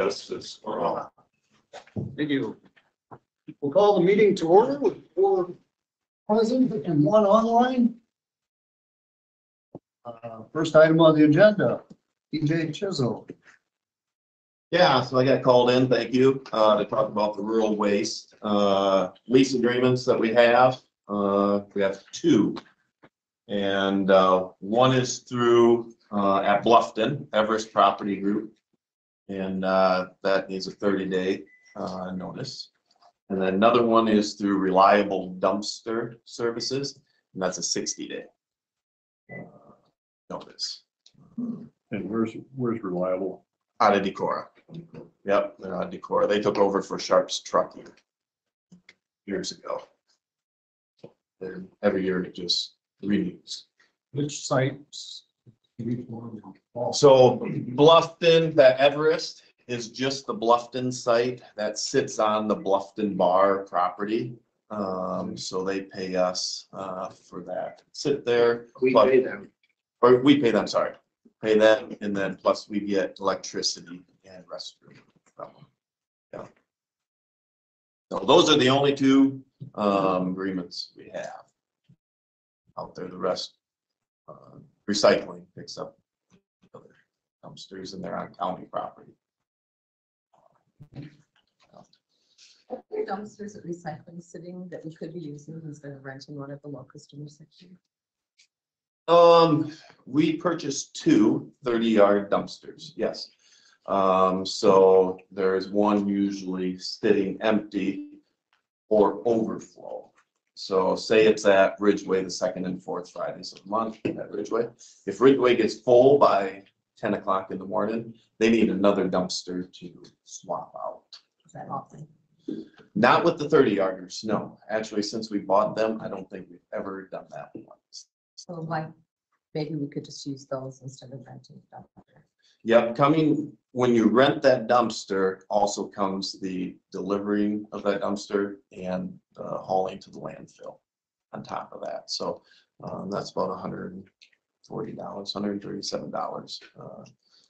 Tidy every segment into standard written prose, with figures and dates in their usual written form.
justice for all. Thank you. We'll call the meeting to order with 4 present and 1 online. First item on the agenda, DJ Chisholm. Yeah, so I got called in, thank you, to talk about the rural waste, lease agreements that we have. We have 2. And, one is through, at Bluffton, Everest Property Group. And, that needs a 30-day, notice. And then another one is through Reliable Dumpster Services, and that's a 60-day, notice. And where's Reliable? Out of Decorah. Yep, they're out of Decorah. They took over for Sharp's Trucking years ago. And every year it just renews. Which sites? So Bluffton, that Everest is just the Bluffton site that sits on the Bluffton Bar property. So they pay us for that. Sit there. We but- pay them. Or we pay them, sorry. Pay them, and then plus we get electricity and restroom from them. Yeah. So those are the only 2 agreements we have out there. The rest, recycling picks up other dumpsters, and they're on county property. Are there dumpsters at recycling sitting that we could be using instead of renting one at the low customer section? We purchased 2 30-yard dumpsters, yes. So there's one usually sitting empty or overflow. So say it's at Ridgeway the 2nd and 4th Fridays of the month at Ridgeway. If Ridgeway gets full by 10 o'clock in the morning, they need another dumpster to swap out. Is that often? Not with the 30-yarders, no. Actually, since we bought them, I don't think we've ever done that once. So like, maybe we could just use those instead of renting a dumpster. Yep, when you rent that dumpster, also comes the delivering of that dumpster and hauling to the landfill on top of that. So that's about $140, $137.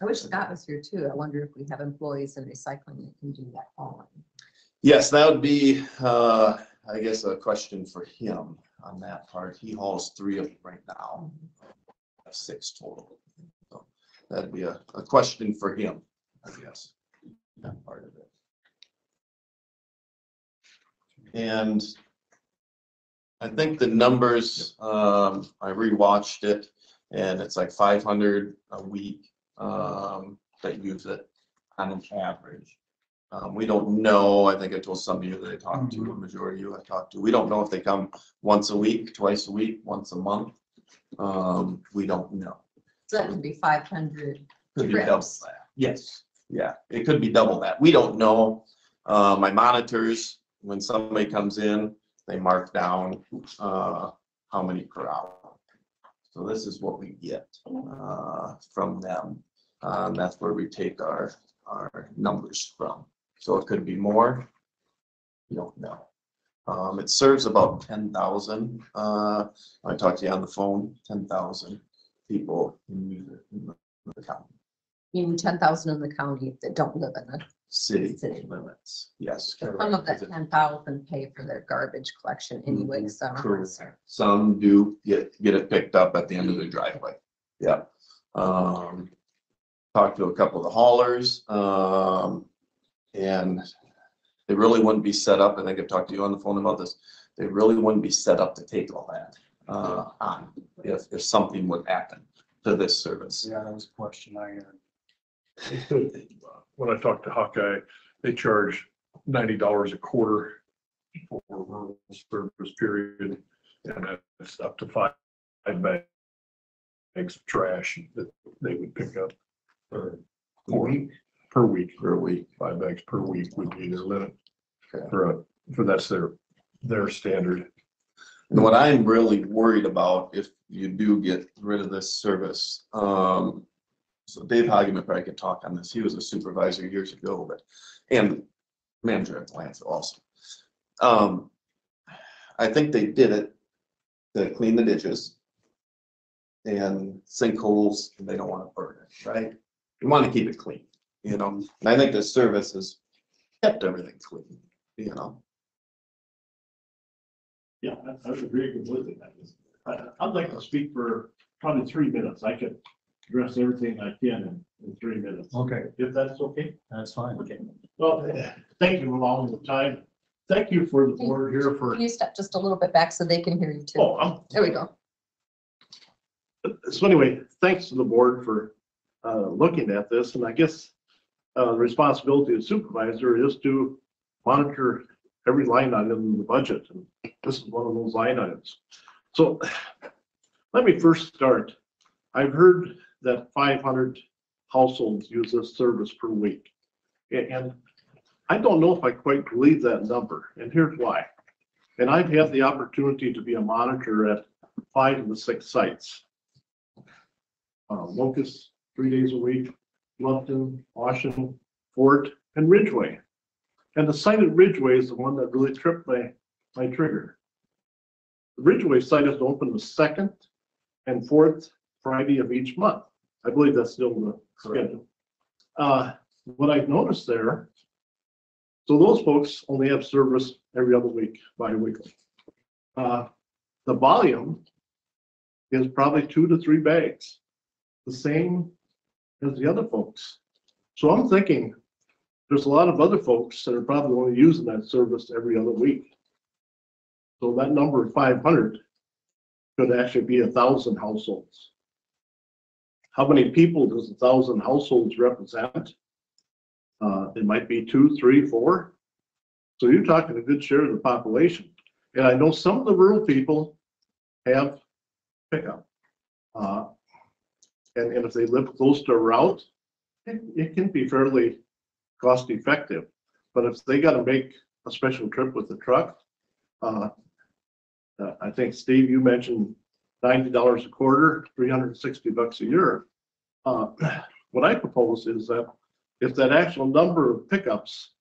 I wish Scott was here too. I wonder if we have employees in recycling that can do that hauling. Yes, that would be, I guess, a question for him on that part. He hauls 3 of them right now, 6 total. So that'd be a question for him, I guess, that part of it. And I think the numbers, I rewatched it, and it's like 500 a week that use it on an average. We don't know. I think I told some of you that I talked to, a majority of you I talked to. We don't know if they come once a week, twice a week, once a month. We don't know. So that could be 500 Could be double trips. that. Yes, yeah, it could be double that. We don't know. My monitors, when somebody comes in, they mark down how many per hour. So this is what we get from them. That's where we take our numbers from. So it could be more. We don't know. It serves about 10,000. I talked to you on the phone. 10,000 people can use it in the county. Meaning 10,000 in the county that don't live in the City City. limits. Yes. Some of that 10,000 pay for their garbage collection anyway, so. Correct. Some do get it picked up at the end of their driveway. Yeah. Talked to a couple of the haulers, and they really wouldn't be set up. I think I've talked to you on the phone about this. They really wouldn't be set up to take all that on if something would happen to this service. Yeah, that was a question I had. When I talked to Hawkeye, they charge $90 a quarter for rural service period, and that's up to 5 bags of trash that they would pick up per week. Per week, 5 bags per week would be their limit. Okay. For that's their standard. And what I'm really worried about, if you do get rid of this service, so Dave Hageman probably could talk on this. He was a supervisor years ago, and manager at the landfill also. I think they did it to clean the ditches and sinkholes, and they don't want to burn it, right? You want to keep it clean. you know, and I think the service has kept everything clean, you know. Yeah, I would agree completely. I'd like to speak for probably 3 minutes. I could address everything I can in 3 minutes, Okay, if that's okay. that's fine. Okay. Well, thank you for allowing the time. Thank you for the board here for, Can you step just a little bit back so they can hear you too? There we go. So anyway, thanks to the board for looking at this, and I guess the responsibility of supervisor is to monitor every line item in the budget, and this is one of those line items. So let me first start. I've heard that 500 households use this service per week, and I don't know if I quite believe that number, and here's why. And I've had the opportunity to be a monitor at 5 of the 6 sites. Locust, 3 days a week, Lupton, Washington, Fort, and Ridgeway. And the site at Ridgeway is the one that really tripped my trigger. The Ridgeway site is open the 2nd and 4th Friday of each month. I believe that's still the schedule. What I've noticed there, so those folks only have service every other week, bi-weekly. The volume is probably 2 to 3 bags, the same as the other folks. So I'm thinking there's a lot of other folks that are probably only using that service every other week. So that number of 500 could actually be 1,000 households. How many people does 1,000 households represent? It might be 2, 3, 4. So you're talking a good share of the population. And I know some of the rural people have pickup. And if they live close to a route, it can be fairly cost effective. But if they got to make a special trip with the truck, I think, Steve, you mentioned $90 a quarter, $360 a year. What I propose is that if that actual number of pickups,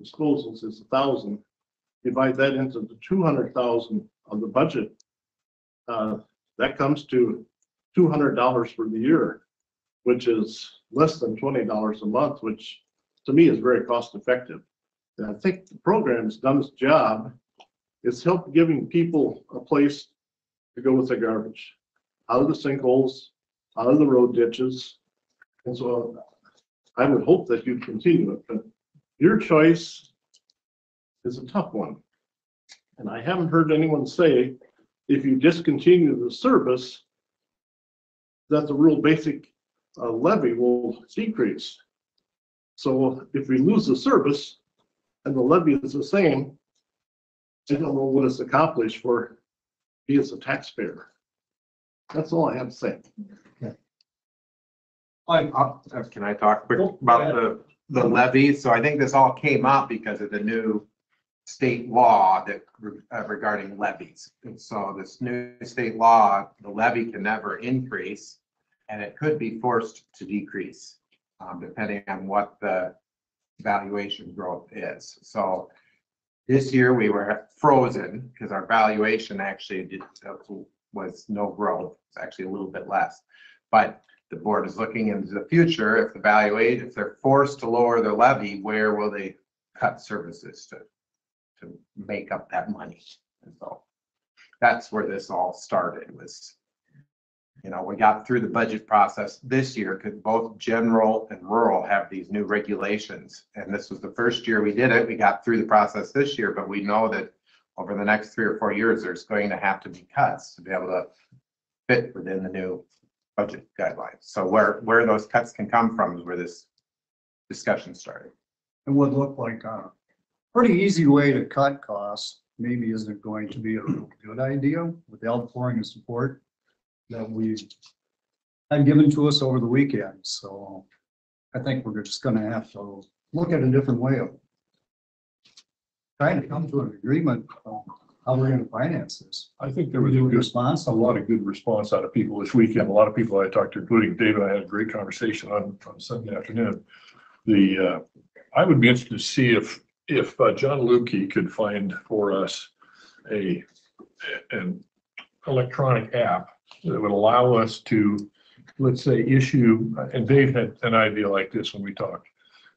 disposals is 1,000, divide that into the 200,000 of the budget, that comes to $200 for the year, which is less than $20 a month, which to me is very cost effective. And I think the program has done its job. It's helped giving people a place to go with their garbage, out of the sinkholes, out of the road ditches. And so I would hope that you'd continue it, but your choice is a tough one. And I haven't heard anyone say, if you discontinue the service, that the rural basic levy will decrease. So if we lose the service and the levy is the same, I don't know what it's accomplished for me as a taxpayer. That's all I have to say. Can I talk quick about the levy? So I think this all came up because of the new state law that regarding levies. And so this new state law, the levy can never increase, and it could be forced to decrease depending on what the valuation growth is. So this year we were frozen because our valuation actually was no growth. It's actually a little bit less, but the board is looking into the future. If the valuation, if they're forced to lower their levy, where will they cut services to make up that money? And so that's where this all started. Was, you know, we got through the budget process this year because both general and rural have these new regulations, and this was the first year we did it. We got through the process this year, but we know that over the next 3 or 4 years, there's going to have to be cuts to be able to fit within the new budget guidelines. So where those cuts can come from is where this discussion started. It would look like a pretty easy way to cut costs. Maybe isn't going to be a real good idea with the outpouring of support that we've had given to us over the weekend. So I think we're just going to have to look at a different way of trying to come to an agreement on how we're going to finance this. I think there was a a lot of good response out of people this weekend. A lot of people I talked to, including David, I had a great conversation on Sunday afternoon. I would be interested to see if John Lukey could find for us an electronic app that would allow us to let's say, issue, and Dave had an idea like this when we talked.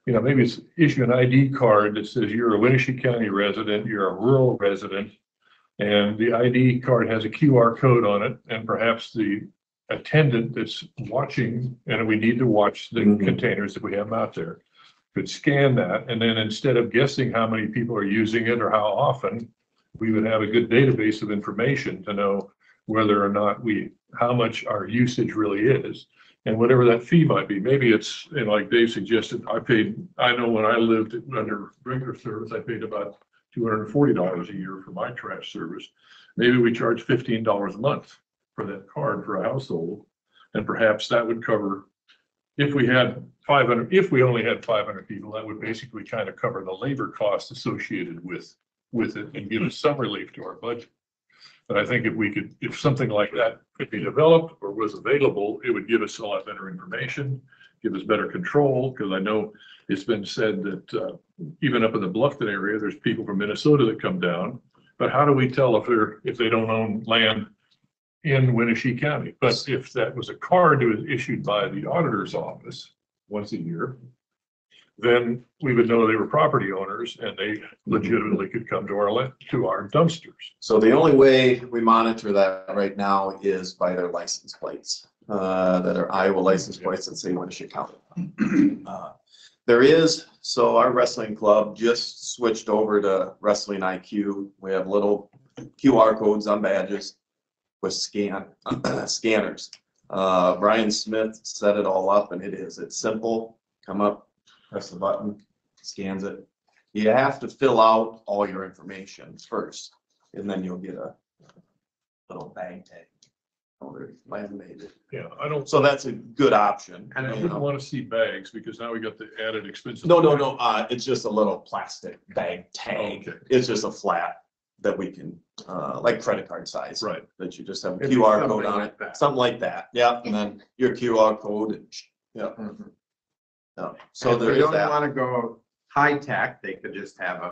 You know, maybe it's issue an ID card that says you're a Winneshiek County resident, you're a rural resident, and the ID card has a QR code on it, and perhaps the attendant that's watching, and we need to watch the containers if we have them out there, could scan that, and then instead of guessing how many people are using it or how often, we would have a good database of information to know whether or not how much our usage really is, and whatever that fee might be. Maybe it's, you know, like Dave suggested, I know when I lived under regular service, I paid about $240 a year for my trash service. Maybe we charge $15 a month for that card for a household, and perhaps that would cover, if we had 500, if we only had 500 people, that would basically kind of cover the labor costs associated with it and give us some relief to our budget. But I think if something like that could be developed or was available, it would give us a lot better information, give us better control, because I know it's been said that even up in the Bluffton area, there's people from Minnesota that come down. But how do we tell if they don't own land in Winneshiek County? But if that was a card that was issued by the auditor's office once a year, then we would know they were property owners and they legitimately could come to our dumpsters. So the only way we monitor that right now is by their license plates, that are Iowa license plates that say Winneshiek County. So our wrestling club just switched over to Wrestling IQ. We have little QR codes on badges with scanners. Brian Smith set it all up, and it's simple. Come up, press the button, scans it. You have to fill out all your information first, and then you'll get a little bag tag. They're laminated. Yeah, So that's a good option. and I wouldn't want to see bags because now we got the added expense. No, it's just a little plastic bag tag. Okay. It's just a flat that we can, like credit card size. Right. That you just have a Maybe QR something code on like it, that. something like that. Yeah, and then your QR code and, yeah. Yeah. So So there they is don't that. want to go high tech, they could just have a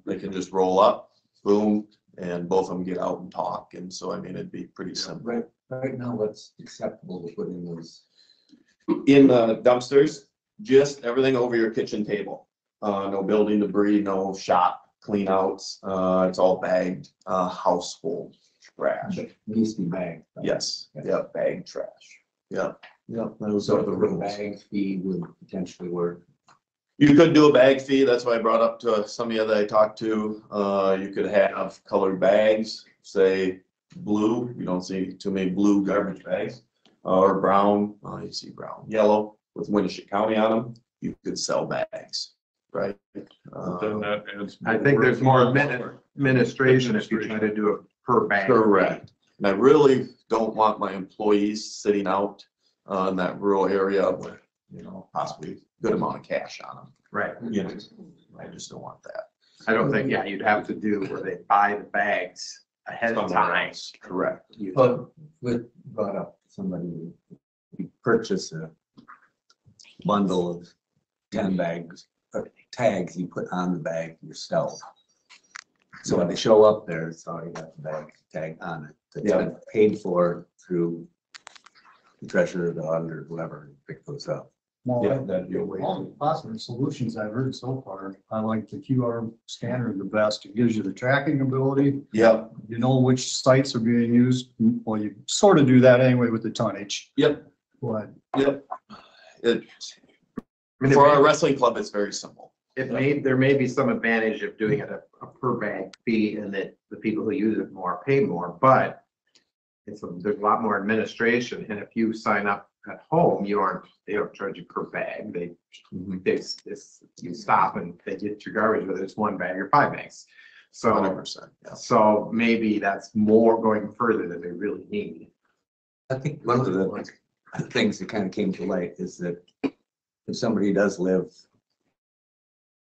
They can just roll up, boom, and both of them get out and talk. And so, I mean, it'd be pretty simple. Right now, what's acceptable to put in those? In the dumpsters, just everything over your kitchen table. No building debris, no shop clean outs. It's all bagged, household trash. Needs to be bagged. Yes, yeah, bag trash. Yeah, yeah, those So are the the rules. bag fee would potentially work. You could do a bag fee. That's why I brought up to some of you that I talked to. You could have colored bags, say blue. You don't see too many blue garbage bags. Or brown, you see brown, yellow with Winneshiek County on them. You could sell bags, right? Then that adds. I think there's more administration if you try to do it per bag. Correct. And I really don't want my employees sitting out in that rural area with, possibly a good amount of cash on them. Right. I just don't want that. I don't think, yeah, you'd have to do where they buy the bags ahead of time. Correct. But with brought up somebody, you purchase a bundle of 10 bags, tags you put on the bag yourself. So when they show up there, it's already got the bag tag on it. That's Yeah. been paid for through the treasurer, the auditor, whoever, pick those up. Well, Yeah, that'd be a way. all the possible solutions I've heard so far, I like the QR scanner the best. It gives you the tracking ability. Yep, You know which sites are being used. Well, you sort of do that anyway with the tonnage. yep, But yep. I mean, For our wrestling club, it's very simple. there may be some advantage of doing it a per bag fee and that the people who use it more pay more, but there's a lot more administration. And if you sign up at home, they don't charge you per bag. You stop and they get your garbage, whether it's 1 bag or 5 bags. So, 100%. Yeah. so maybe that's more going further than they really need. I think one of the things that kind of came to light is that if somebody does live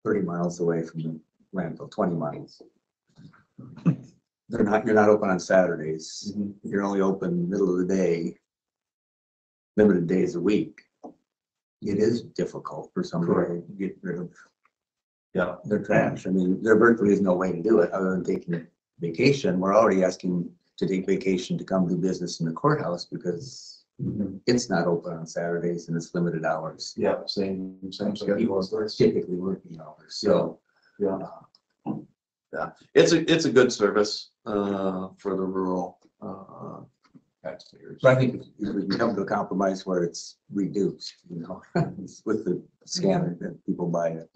30 miles away from the landfill, 20 miles. You're not open on Saturdays. You're only open middle of the day, limited days a week. It is difficult for somebody to get rid of their trash. I mean, there virtually is no way to do it other than taking vacation. We're already asking to take vacation to come do business in the courthouse because it's not open on Saturdays and it's limited hours. Yeah, same schedule People as are this. typically working hours, so. Yeah. Yeah, it's a good service, for the rural, taxpayers. So I think if we can come to a compromise where it's reduced, with the scanner that people buy it,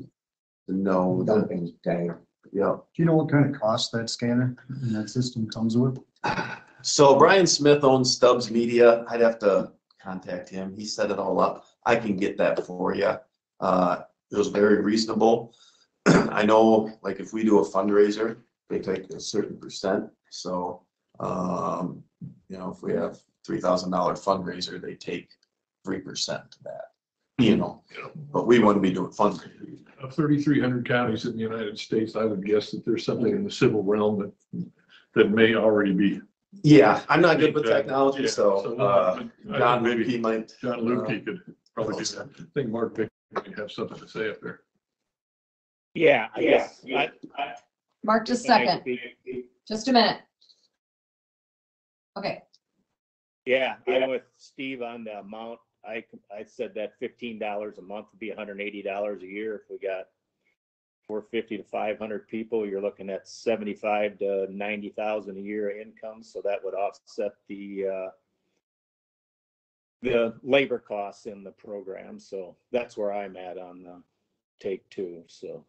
No, dumping tag. yeah. Do you know what kind of cost that scanner and that system comes with? So Brian Smith owns Stubbs Media. I'd have to contact him. He set it all up. I can get that for you. It was very reasonable. I know, like, if we do a fundraiser, they take a certain percent. So, if we have $3,000 fundraiser, they take 3% of that, but we wouldn't be doing fundraisers. Of 3,300 counties in the United States, I would guess that there's something in the civil realm that may already be. Yeah, I'm not good with Yeah, technology, so, John maybe Lukey might. John Lukey could probably do that. I think Mark Vick may have something to say up there. Yeah, I guess. Mark, just a second, just a minute. Okay, Yeah, I'm with Steve on the amount. I said that $15 a month would be $180 a year. If we got 450 to 500 people, you're looking at 75 to 90,000 a year income. So that would offset the labor costs in the program. So that's where I'm at on the take two. So.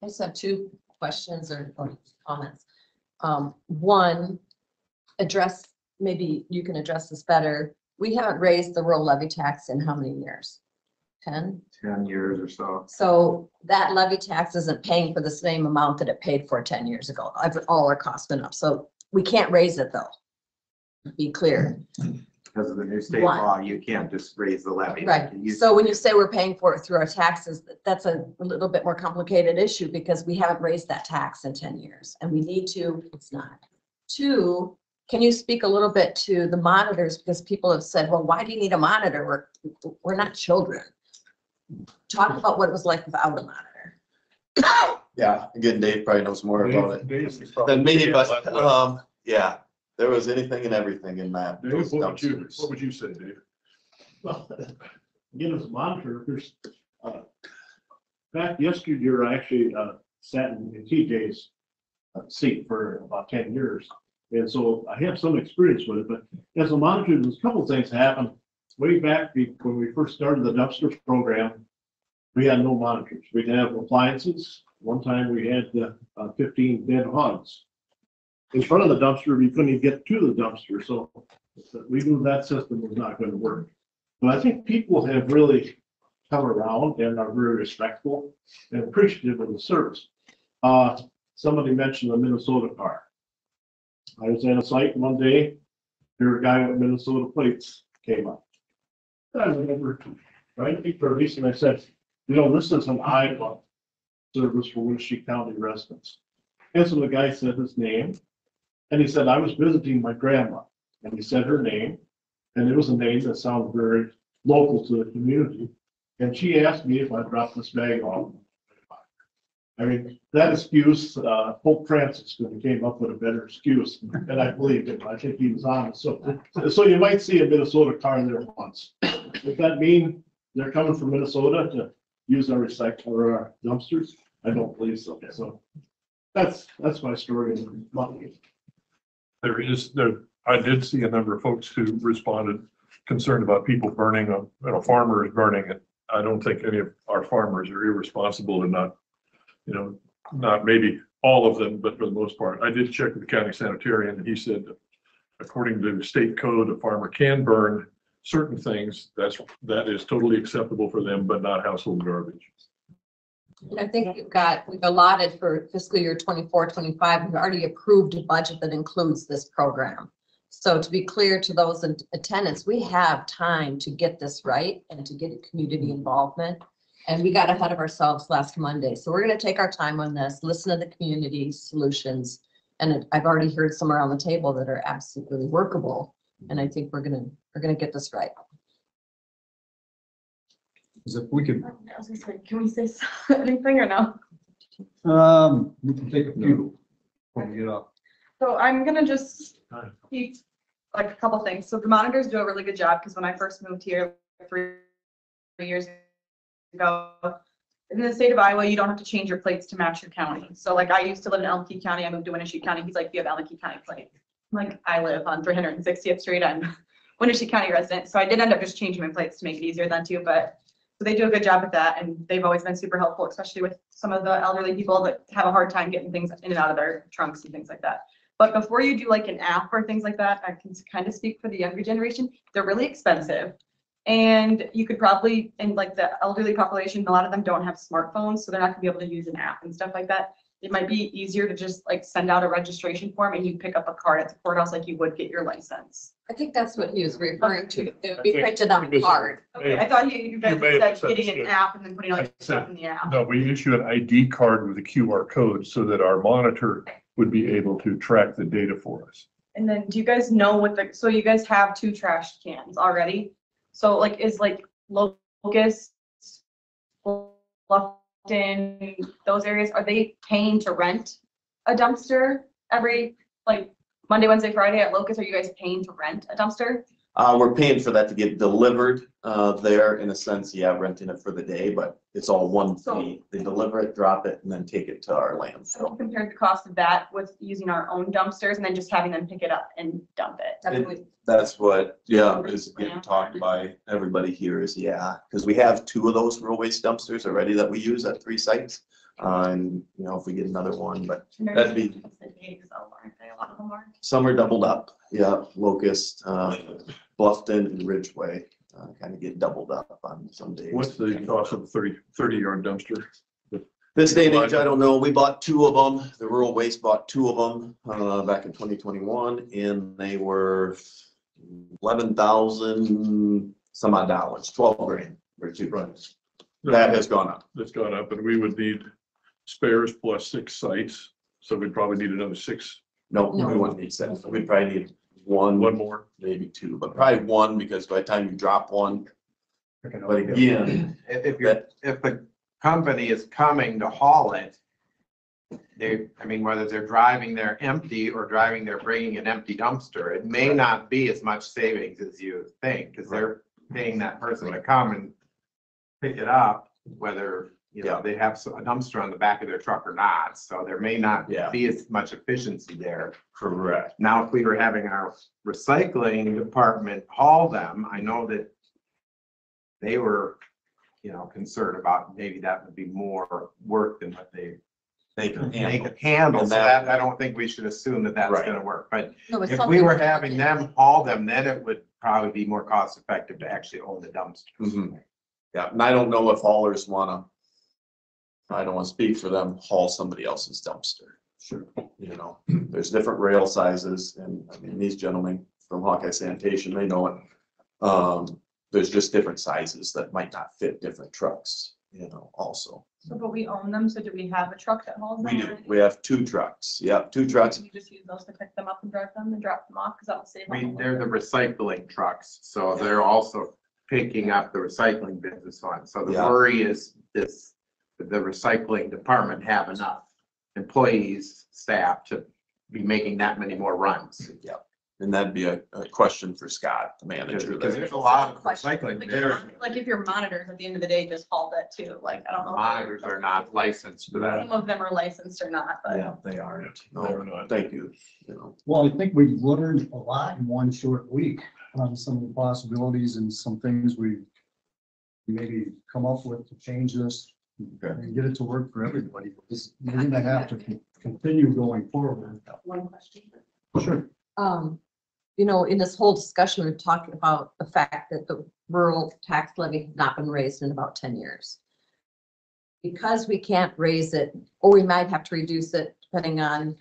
I just have two questions or comments. One, maybe you can address this better. We haven't raised the rural levy tax in how many years? 10? 10 years or so. So that levy tax isn't paying for the same amount that it paid for 10 years ago. All our costs went up. So we can't raise it though. Be clear. Because of the new state One. law, you can't just raise the levy. Right. So when you say we're paying for it through our taxes, that's a little bit more complicated issue because we haven't raised that tax in 10 years and we need to, it's not. Two, can you speak a little bit to the monitors? Because people have said, well, why do you need a monitor? We're not children. Talk about what it was like without a monitor. Yeah, again, Dave probably knows more about it than me, but, yeah, there was anything and everything in that. Dave, those what dumpsters. would you say, Dave? Well, again, as a monitor, there's, back yesterday, I actually, sat in TJ's seat for about 10 years. And so I have some experience with it, but as a monitor, there's a couple of things happen. Way back when we first started the dumpster program, we had no monitors. We didn't have appliances. One time we had 15 dead hogs in front of the dumpster. You couldn't even get to the dumpster. So we knew that system was not going to work. But I think people have really come around and are very respectful and appreciative of the service. Somebody mentioned the Minnesota car. I was at a site one day, there was a guy with Minnesota plates came up. I remember trying to for and I said, this is an Iowa service for Winneshiek County residents. And so the guy said his name, and he said, I was visiting my grandma, and he said her name, and it was a name that sounded very local to the community. And she asked me if I dropped this bag off. I mean, that excuse, Pope Francis came up with a better excuse, and I believed him. I think he was honest. So you might see a Minnesota car there once. Does that mean they're coming from Minnesota to use our recycle or our dumpsters? I don't believe so. So that's my story. I did see a number of folks who responded concerned about people burning, farmers burning it. I don't think any of our farmers are irresponsible and not maybe all of them, but for the most part. I did check with the county sanitarian and he said, according to state code, a farmer can burn certain things. That is totally acceptable for them, but not household garbage. And I think we've allotted for fiscal year 24-25, we've already approved a budget that includes this program. So to be clear to those in attendance, we have time to get this right and to get community involvement. And we got ahead of ourselves last Monday. So we're gonna take our time on this, listen to the community solutions. And I've already heard some around the table that are absolutely workable. And I think we're gonna get this right. Because if we could, I was gonna say, can we say anything or no? we can take a few when we get up. So I'm gonna just keep like a couple things. So the monitors do a really good job because when I first moved here 3 years ago, in the state of Iowa, you don't have to change your plates to match your county. So like I used to live in Elkie County, I moved to Winneshiek County. He's like, you have Elkie County plates. I'm like, I live on 360th Street. I'm Winneshiek County resident. So I did end up just changing my plates to make it easier then too, but so they do a good job with that, and they've always been super helpful, especially with some of the elderly people that have a hard time getting things in and out of their trunks and things like that. But before you do like an app or things like that, I can kind of speak for the younger generation. They're really expensive. And you could probably, in like the elderly population, a lot of them don't have smartphones, so they're not gonna be able to use an app and stuff like that. It might be easier to just like send out a registration form and you pick up a card at the courthouse like you would get your license. I think that's what he was referring to. It would be printed on a card. Okay, I thought you guys may have said getting an misunderstood. app and then putting all your I said- stuff in the app. No, we issue an ID card with a QR code so that our monitor would be able to track the data for us. And then do you guys know what so you guys have 2 trash cans already? So like is like Locust, Bluffton, those areas, are they paying to rent a dumpster every like Monday, Wednesday, Friday at Locust? Are you guys paying to rent a dumpster? We're paying for that to get delivered, there in a sense, yeah, renting it for the day, but it's all one fee. They deliver it, drop it, and then take it to our So landfill. compared the cost of that with using our own dumpsters and then just having them pick it up and dump it. That's what we- That's what, yeah, is getting talked by everybody here is, yeah, because we have 2 of those rural waste dumpsters already that we use at 3 sites. And, you know, if we get another one, but that'd be, Aren't they? A lot of them are. some are doubled up, yeah, Locust, Bluffton and Ridgeway, kind of get doubled up on some days. What's the cost of a 30-yard dumpster? This day and age, I don't know. We bought 2 of them. The rural waste bought 2 of them back in 2021, and they were 11,000 some odd dollars, 12 grand for 2 runs. That has gone up. That's gone up, and we would need spares plus 6 sites, so we'd probably need another 6, No, we wouldn't need 7. We'd probably need 1, one more. maybe 2, but probably 1 because by the time you drop one, Picking up but again, If the company is coming to haul it, I mean, whether they're driving there empty or driving there bringing an empty dumpster, it may not be as much savings as you think, because they're paying that person to come and pick it up, whether, you know, they have a dumpster on the back of their truck or not, so there may not Yeah. be as much efficiency there. correct. Now, if we were having our recycling department haul them, I know that they were, you know, concerned about maybe that would be more work than what they Can could handle. handle. And So that- that, I don't think we should assume that that's Right. gonna work. But No, it's if something we were we're having looking at. them haul them, then it would probably be more cost effective to actually own the dumpster. Mhm. Yeah, and I don't know if haulers wanna, I don't wanna speak for them, haul somebody else's dumpster. Sure. You know, there's different rail sizes, and I mean, these gentlemen from Hawkeye Sanitation, they know it. There's just different sizes that might not fit different trucks, you know, also. So, but we own them, so do we have a truck that hauls them? We do, we have 2 trucks, yeah, 2 trucks. You just use those to pick them up and drive them and drop them off, because that'll save. on the They're the labor. recycling trucks, so they're also picking up the recycling business on. So the Yeah. worry is this, the recycling department have enough employees, staff to be making that many more runs. Yeah, and that'd be a question for Scott, the manager. Because there. there's a lot of Question. recycling Like, there. Like if your monitors at the end of the day just haul that too, like, I don't know. if Monitors are not licensed for that. Some of them are licensed or not, but. Yeah, they aren't. They're No, not. thank you, you know. Well, I think we learned a lot in one short week on some of the possibilities and some things we maybe come up with to change this and get it to work for everybody. We're gonna have to continue going forward. One question. Sure. You know, in this whole discussion, we've talked about the fact that the rural tax levy has not been raised in about 10 years. Because we can't raise it, or we might have to reduce it depending on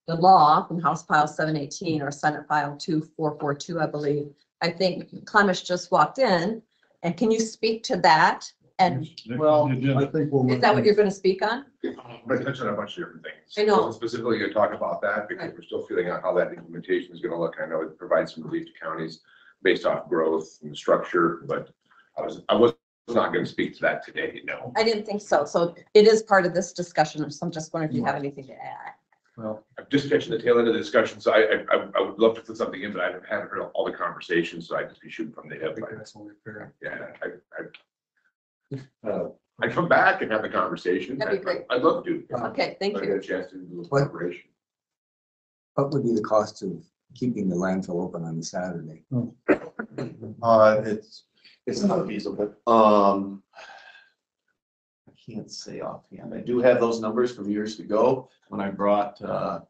the law from House File 718 or Senate File 2442, I believe. I think Clemish just walked in, and can you speak to that? And Well, I think we'll. is that what you're gonna speak on? But touch on a bunch of different things. I know. Wasn't specifically gonna talk about that because Right. we're still feeling out how that implementation is gonna look. I know it provides some relief to counties based off growth and structure, but I was not gonna speak to that today, no. I didn't think so. So it is part of this discussion. So I'm just wondering if you have anything to add. Well, I'm just catching the tail end of the discussion, so I would love to put something in, but I haven't heard all the conversations, so I'd just be shooting from the I hip. think that's only fair. Yeah, I'd come back and have the conversation. That'd be great. I'd love to. Okay, thank If I get a you. chance to do a What? collaboration. What would be the cost of keeping the landfill open on Saturday? It's not feasible. I can't say offhand. I do have those numbers from years ago when I brought, to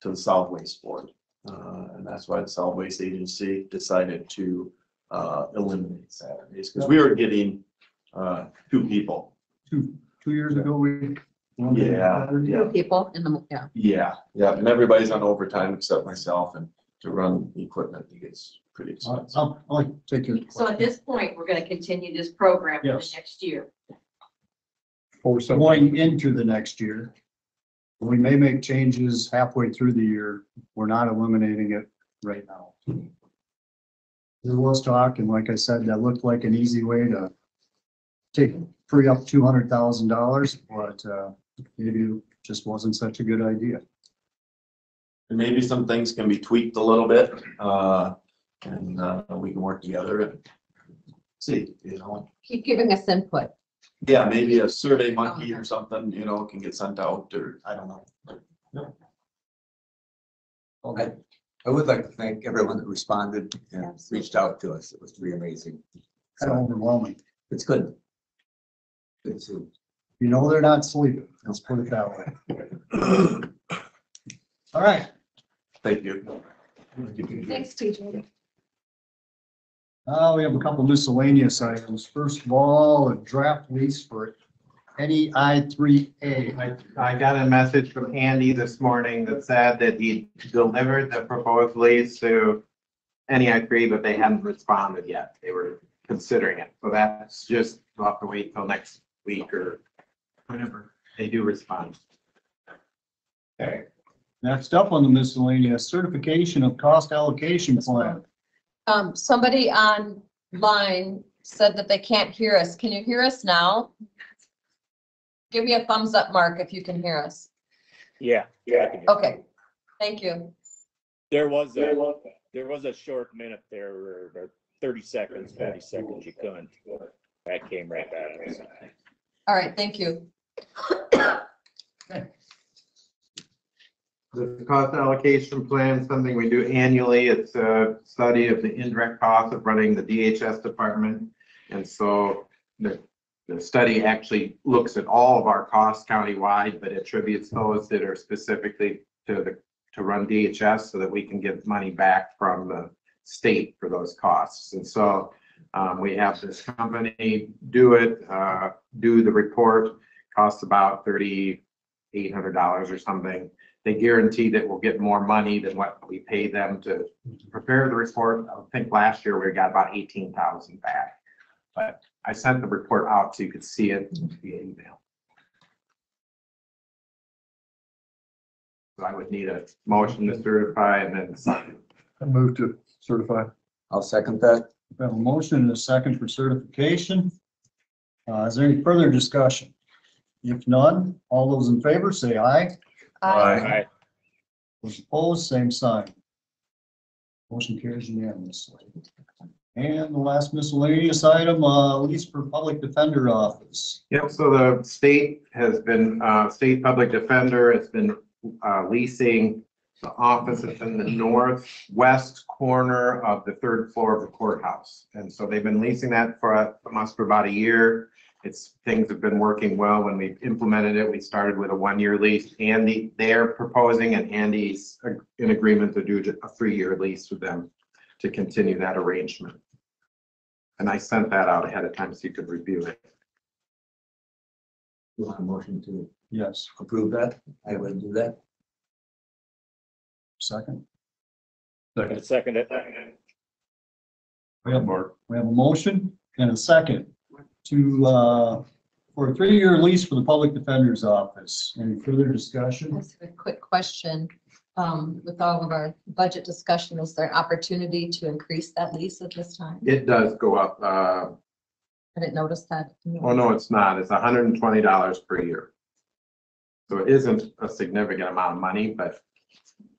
the solid waste board. And that's why the solid waste agency decided to, eliminate Saturdays, because we were getting, 2 people. 2 years ago, we. Yeah, yeah. Two people in the, yeah. Yeah, and everybody's on overtime except myself, and to run equipment, it gets pretty expensive. I'll take your. So at this point, we're gonna continue this program for the Yes. next year. Or something. Going into the next year. We may make changes halfway through the year. We're not eliminating it right now. There was talk, and like I said, that looked like an easy way to free up $200,000, but maybe it just wasn't such a good idea. And maybe some things can be tweaked a little bit, and we can work together and see, Keep giving us input. Yeah, maybe a survey monkey or something, can get sent out, or I don't know. Okay. I would like to thank everyone that responded and reached out to us. It was pretty amazing. Kind of So overwhelming. it's good. Good to see. You know, they're not sleeping. Let's put it that way. All right. Thank you. Thanks, TJ. We have a couple miscellaneous items. First of all, a draft lease for NEI 3A. I got a message from Andy this morning that said that he delivered the proposed lease to NEI3, but they hadn't responded yet. They were considering it. So that's just, we'll have to wait till next week or whenever they do respond. Okay. Next up on the miscellaneous, certification of cost allocation plan. Somebody online said that they can't hear us. Can you hear us now? Give me a thumbs up, Mark, if you can hear us. Yeah. I can hear. Okay, thank you. There was a short minute there, or 30 seconds, 40 seconds, you couldn't. That came right back. All right, thank you. The cost allocation plan, something we do annually. It's a study of the indirect cost of running the DHS department. And so the study actually looks at all of our costs countywide, but attributes those that are specifically to run DHS so that we can get money back from the state for those costs. And so we have this company do the report, costs about $3,800 or something. They guarantee that we'll get more money than what we pay them to prepare the report. I think last year we got about 18,000 back, but I sent the report out so you could see it via email. So I would need a motion to certify and then sign. I move to certify. I'll second that. We have a motion and a second for certification. Is there any further discussion? If none, all those in favor say aye. Aye. Those opposed, same sign. Motion carries unanimously. And the last miscellaneous item, lease for public defender office. Yep, so the state has been, state public defender has been leasing the offices in the northwest corner of the 3rd floor of the courthouse. And so they've been leasing that for almost for about a year. Things have been working well. When we implemented it, we started with a 1-year lease. They're proposing, and Andy's in agreement to do a 3-year lease with them to continue that arrangement. And I sent that out ahead of time so you could review it. You want a motion to Yes, approve that? I would do that. second. Second it. We have a motion and a second for a 3-year lease for the public defender's office. Any further discussion? Just a quick question. With all of our budget discussion, is there opportunity to increase that lease at this time? It does go up, I didn't notice that. oh, no, it's not. It's $120 per year. So it isn't a significant amount of money, but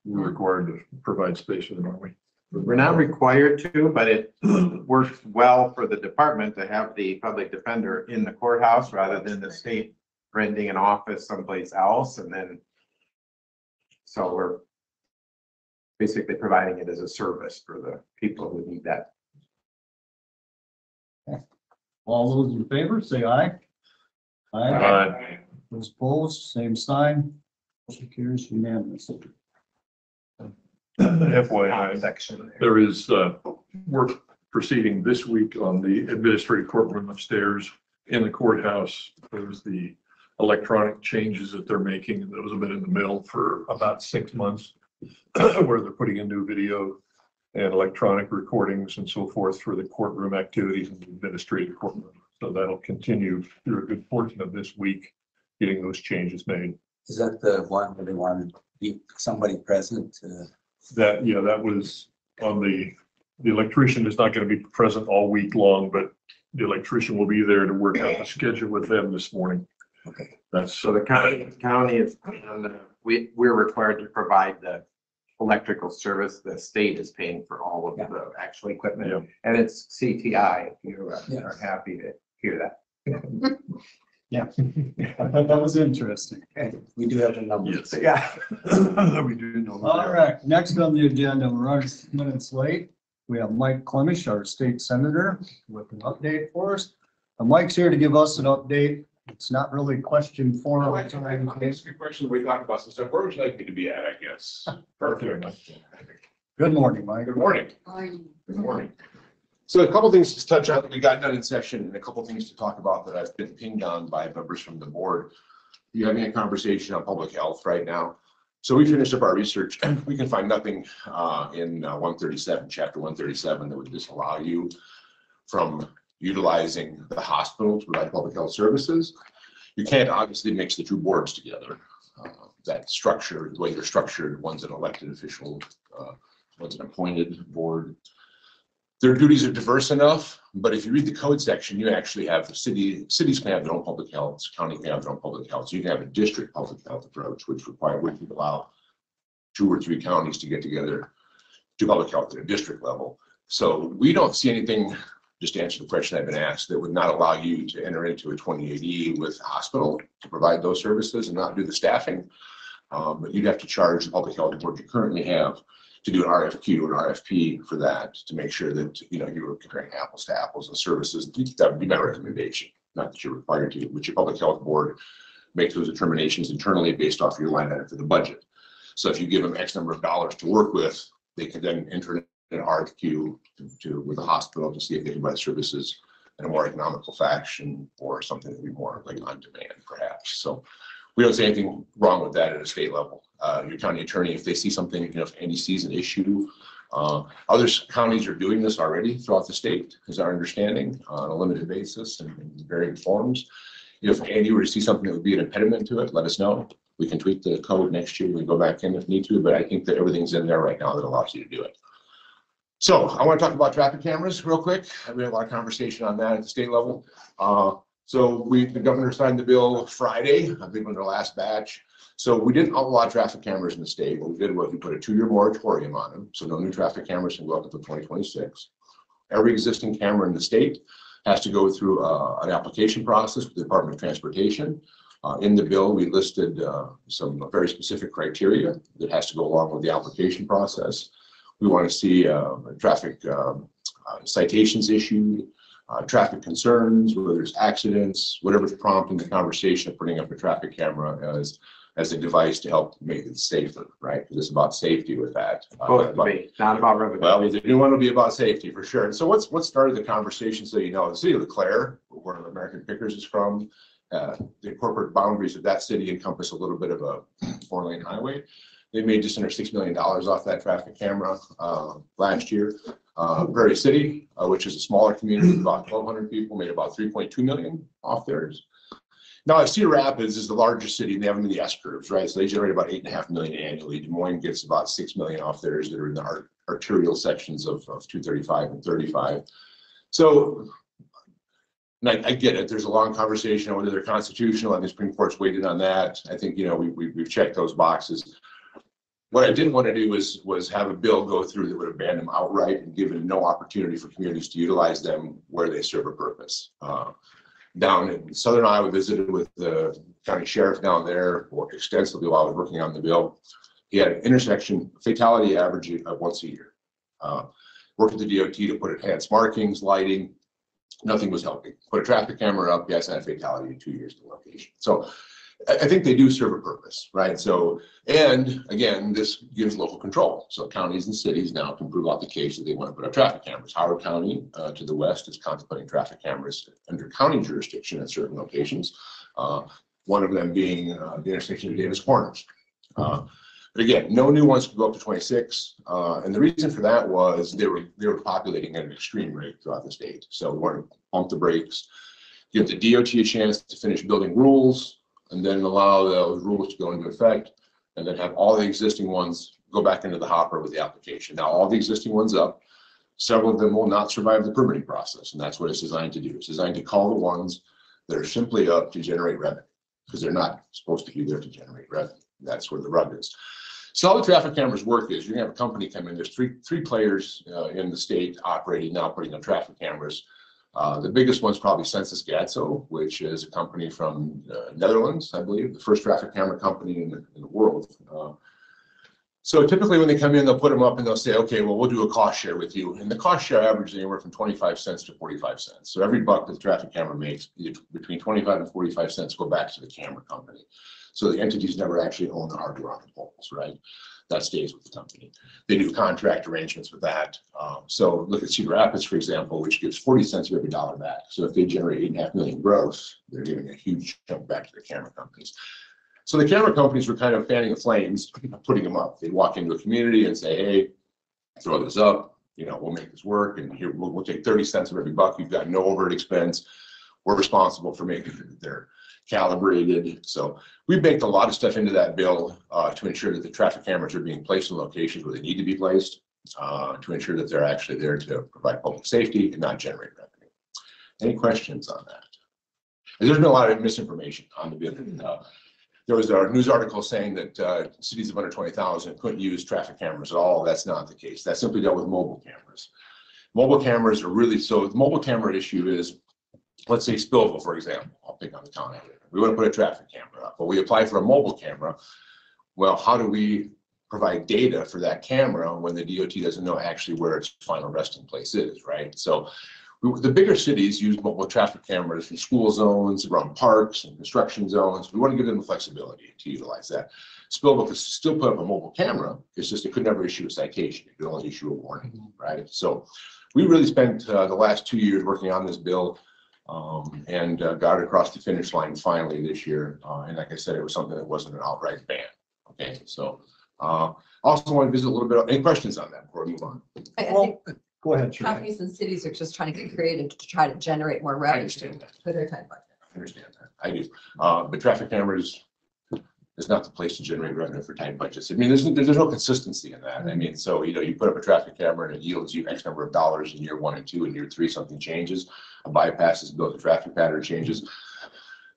We're required to provide space for them, aren't we? we're not required to, but it works well for the department to have the public defender in the courthouse rather than the state renting an office someplace else. And then, so we're basically providing it as a service for the people who need that. All those in favor, say aye. Those opposed, same sign. Motion carries unanimously. FYI, there is work proceeding this week on the administrative courtroom upstairs in the courthouse. There's the electronic changes that they're making. Those have been in the middle for about 6 months, where they're putting in new video and electronic recordings and so forth for the courtroom activities in the administrative courtroom. So that'll continue through a good portion of this week, getting those changes made. Is that the one where they wanted somebody present? That, yeah, that was on the electrician is not going to be present all week long, but the electrician will be there to work out the schedule with them this morning. Okay. That's, So the county is, we're required to provide the electrical service. The state is paying for all of the actual equipment. Yeah. And it's CTI, if you are happy to hear that. Yeah, I thought that was interesting. Okay, we do have a number. yes. Yeah. We do know. All right, next on the agenda, we're running minutes late. We have Mike Clemish, our state senator, with an update for us. Mike's here to give us an update. It's not really question form. I'll ask you a question. We talked about some stuff. Where would you like me to be at, I guess? Perfect. Good morning, Mike. Good morning. Good morning. So a couple things to touch on that we got done in session and a couple things to talk about that I've been pinged on by members from the board. You're having a conversation on public health right now. So we finished up our research and we can find nothing in 137, chapter 137 that would disallow you from utilizing the hospital to provide public health services. You can't obviously mix the two boards together. That structure, the way they're structured, one's an elected official, one's an appointed board. Their duties are diverse enough, but if you read the code section, you actually have the cities can have their own public health, county can have their own public health. So you can have a district public health approach, which would allow 2 or 3 counties to get together to public health at a district level. So we don't see anything, just to answer the question I've been asked, that would not allow you to enter into a 28E with the hospital to provide those services and not do the staffing. But you'd have to charge the public health board you currently have to do an RFQ or an RFP for that, to make sure that, you know, you were comparing apples to apples and services. That would be my recommendation, not that you're required to, but your public health board makes those determinations internally based off your line item for the budget. So if you give them X number of dollars to work with, they can then enter an RFQ with the hospital to see if they can provide services in a more economical fashion or something that would be more like on demand perhaps. So we don't see anything wrong with that at a state level. Your county attorney, if they see something, you know, if Andy sees an issue, other counties are doing this already throughout the state, is our understanding, on a limited basis and in varying forms. If Andy were to see something that would be an impediment to it, let us know. We can tweak the code next year. We can go back in if need to, but I think that everything's in there right now that allows you to do it. So I want to talk about traffic cameras real quick. We had a lot of conversation on that at the state level. So the governor signed the bill Friday, I think on their last batch. So we didn't outlaw traffic cameras in the state. What we did was we put a 2-year moratorium on them. So no new traffic cameras can go up until 2026. Every existing camera in the state has to go through an application process with the Department of Transportation. In the bill, we listed some very specific criteria that has to go along with the application process. We want to see traffic citations issued, traffic concerns, whether there's accidents, whatever's prompting the conversation of putting up a traffic camera as a device to help make it safer, right? Because it's about safety with that. Supposed to be, not about revenue. Well, the new one will be about safety for sure. And so what started the conversation, so you know, the city of LeClaire, where American Pickers is from, the corporate boundaries of that city encompass a little bit of a 4-lane highway. They made just under $6 million off that traffic camera last year. Prairie City, which is a smaller community, about 1,200 people, made about 3.2 million off theirs. Now, Cedar Rapids is the largest city, and they have them in the S curves, right? So they generate about 8.5 million annually. Des Moines gets about 6 million off theirs that are in the arterial sections of 235 and 35. So, and I get it. There's a long conversation on whether they're constitutional, and the Supreme Court's weighted on that. I think, we've checked those boxes. What I didn't want to do was have a bill go through that would have banned them outright and given no opportunity for communities to utilize them where they serve a purpose. Down in Southern Iowa, visited with the county sheriff down there extensively while I was working on the bill. He had an intersection fatality average of once a year. Worked with the DOT to put enhanced markings, lighting, nothing was helping. Put a traffic camera up, yes, and a fatality in 2 years to location. So I think they do serve a purpose, right? So, and again, this gives local control. So counties and cities now can prove out the case that they want to put up traffic cameras. Howard County to the west is contemplating traffic cameras under county jurisdiction at certain locations. One of them being the intersection of Davis Corners. But again, no new ones could go up to 26. And the reason for that was they were populating at an extreme rate throughout the state. So we wanted to pump the brakes, give the DOT a chance to finish building rules, and then allow those rules to go into effect, and then have all the existing ones go back into the hopper with the application. Now, all the existing ones up, several of them will not survive the permitting process, and that's what it's designed to do. It's designed to call the ones that are simply up to generate revenue, because they're not supposed to be there to generate revenue. That's where the rub is. So how the traffic cameras work is you're gonna have a company come in. There's three players in the state operating now, putting on traffic cameras. The biggest one's probably Census Gatso, which is a company from Netherlands, I believe, the first traffic camera company in the world. So typically when they come in, they'll put them up and they'll say, okay, well, we'll do a cost share with you. And the cost share averages anywhere from 25 cents to 45 cents. So every buck that the traffic camera makes, between 25 and 45 cents go back to the camera company. So the entities never actually own the hardware on the poles, right? That stays with the company. They do contract arrangements with that. So look at Cedar Rapids, for example, which gives 40 cents of every dollar back. So if they generate 8.5 million gross, they're giving a huge chunk back to the camera companies. So the camera companies were kind of fanning the flames, putting them up. They'd walk into a community and say, hey, throw this up, we'll make this work. And here, we'll take 30 cents of every buck. You've got no overt expense. We're responsible for making sure that they're calibrated. So we baked a lot of stuff into that bill to ensure that the traffic cameras are being placed in locations where they need to be placed, to ensure that they're actually there to provide public safety and not generate revenue. Any questions on that? There's been a lot of misinformation on the bill. There was a news article saying that cities of under 20,000 couldn't use traffic cameras at all. That's not the case. That simply dealt with mobile cameras. Mobile cameras are really, so the mobile camera issue is, let's say Spillville, for example. I'll pick on the town. We want to put a traffic camera up, but we apply for a mobile camera. Well, how do we provide data for that camera when the DOT doesn't know actually where its final resting place is, right? So the bigger cities use mobile traffic cameras in school zones, around parks and construction zones. We want to give them the flexibility to utilize that. Spillville could still put up a mobile camera. It's just it could never issue a citation. It could only issue a warning, right? So we really spent the last 2 years working on this bill. And got it across the finish line finally this year. And like I said, it was something that wasn't an outright ban. Okay, so also want to visit a little bit. Any questions on that before we move on? I Well, think go ahead, Shirley. counties and cities are just trying to get creative to try to generate more I revenue understand that. for their time budget. I understand that. I do. But traffic cameras is not the place to generate revenue for tight budgets. I mean, there's no consistency in that. I mean, so you put up a traffic camera and it yields you X number of dollars in year 1 and 2, and year 3 something changes. A bypass is built, the traffic pattern changes.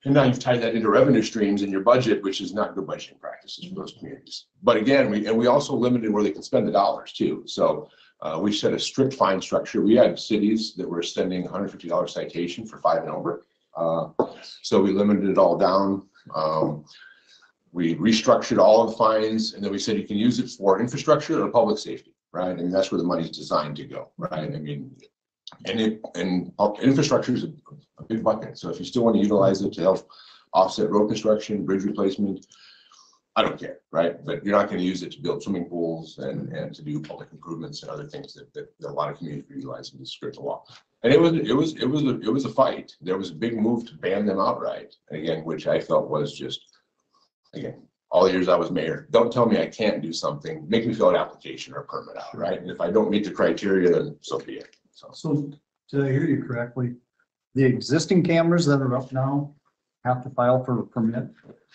And now you've tied that into revenue streams in your budget, which is not good budgeting practices for those communities. But again, we also limited where they can spend the dollars too. So we set a strict fine structure. We had cities that were sending $150 citation for 5 and over. So we limited it all down. We restructured all of the fines, and then we said you can use it for infrastructure or public safety, right? And that's where the money is designed to go, right? I mean, and infrastructure is a big bucket. So if you still want to utilize it to help offset road construction, bridge replacement, I don't care, right? But you're not going to use it to build swimming pools and to do public improvements and other things that a lot of communities utilize in the skirt the wall. And it was a fight. There was a big move to ban them outright, again, which I felt was just, again, all the years I was mayor. Don't tell me I can't do something. Make me fill an application or a permit out, right? And if I don't meet the criteria, then so be it. So did I hear you correctly? The existing cameras that are up now have to file for a permit?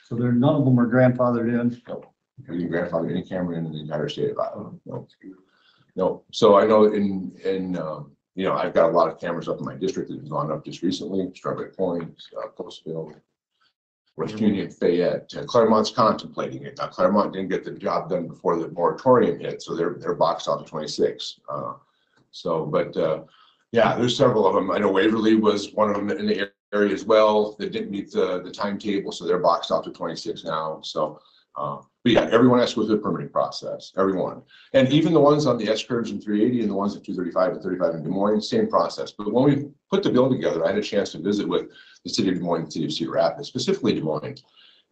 So there, none of them are grandfathered in? We can grandfather any camera in the entire state of Iowa. No. No. So I know you know, I've got a lot of cameras up in my district that have gone up just recently, Strawberry Point, Postville, West Union, Fayette. Claremont's contemplating it. Now Claremont didn't get the job done before the moratorium hit, so they're boxed out to 26. Yeah, there's several of them. I know Waverly was one of them in the area as well that didn't meet the timetable, so they're boxed out to 26 now. So, but yeah, everyone has to go through the permitting process, everyone. And even the ones on the S curves in 380 and the ones at 235 and 35 in Des Moines, same process. But when we put the bill together, I had a chance to visit with the city of Des Moines and city of Cedar Rapids, specifically Des Moines.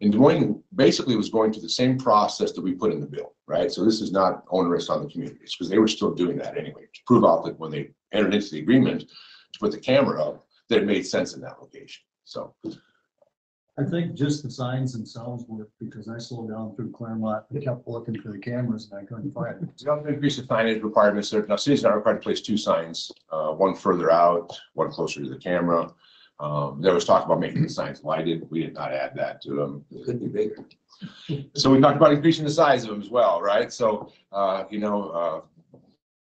And Des Moines basically was going through the same process that we put in the bill, right? So this is not onerous on the communities because they were still doing that anyway, to prove out that when they entered into the agreement to put the camera up, that it made sense in that location. So I think just the signs themselves work because I slowed down through Claremont and kept looking for the cameras and I couldn't find them. so the increase of signage requirements. Now cities are required to place 2 signs, one further out, one closer to the camera. There was talk about making the signs lighted. We did not add that to them. It could be bigger. So we talked about increasing the size of them as well, right? So,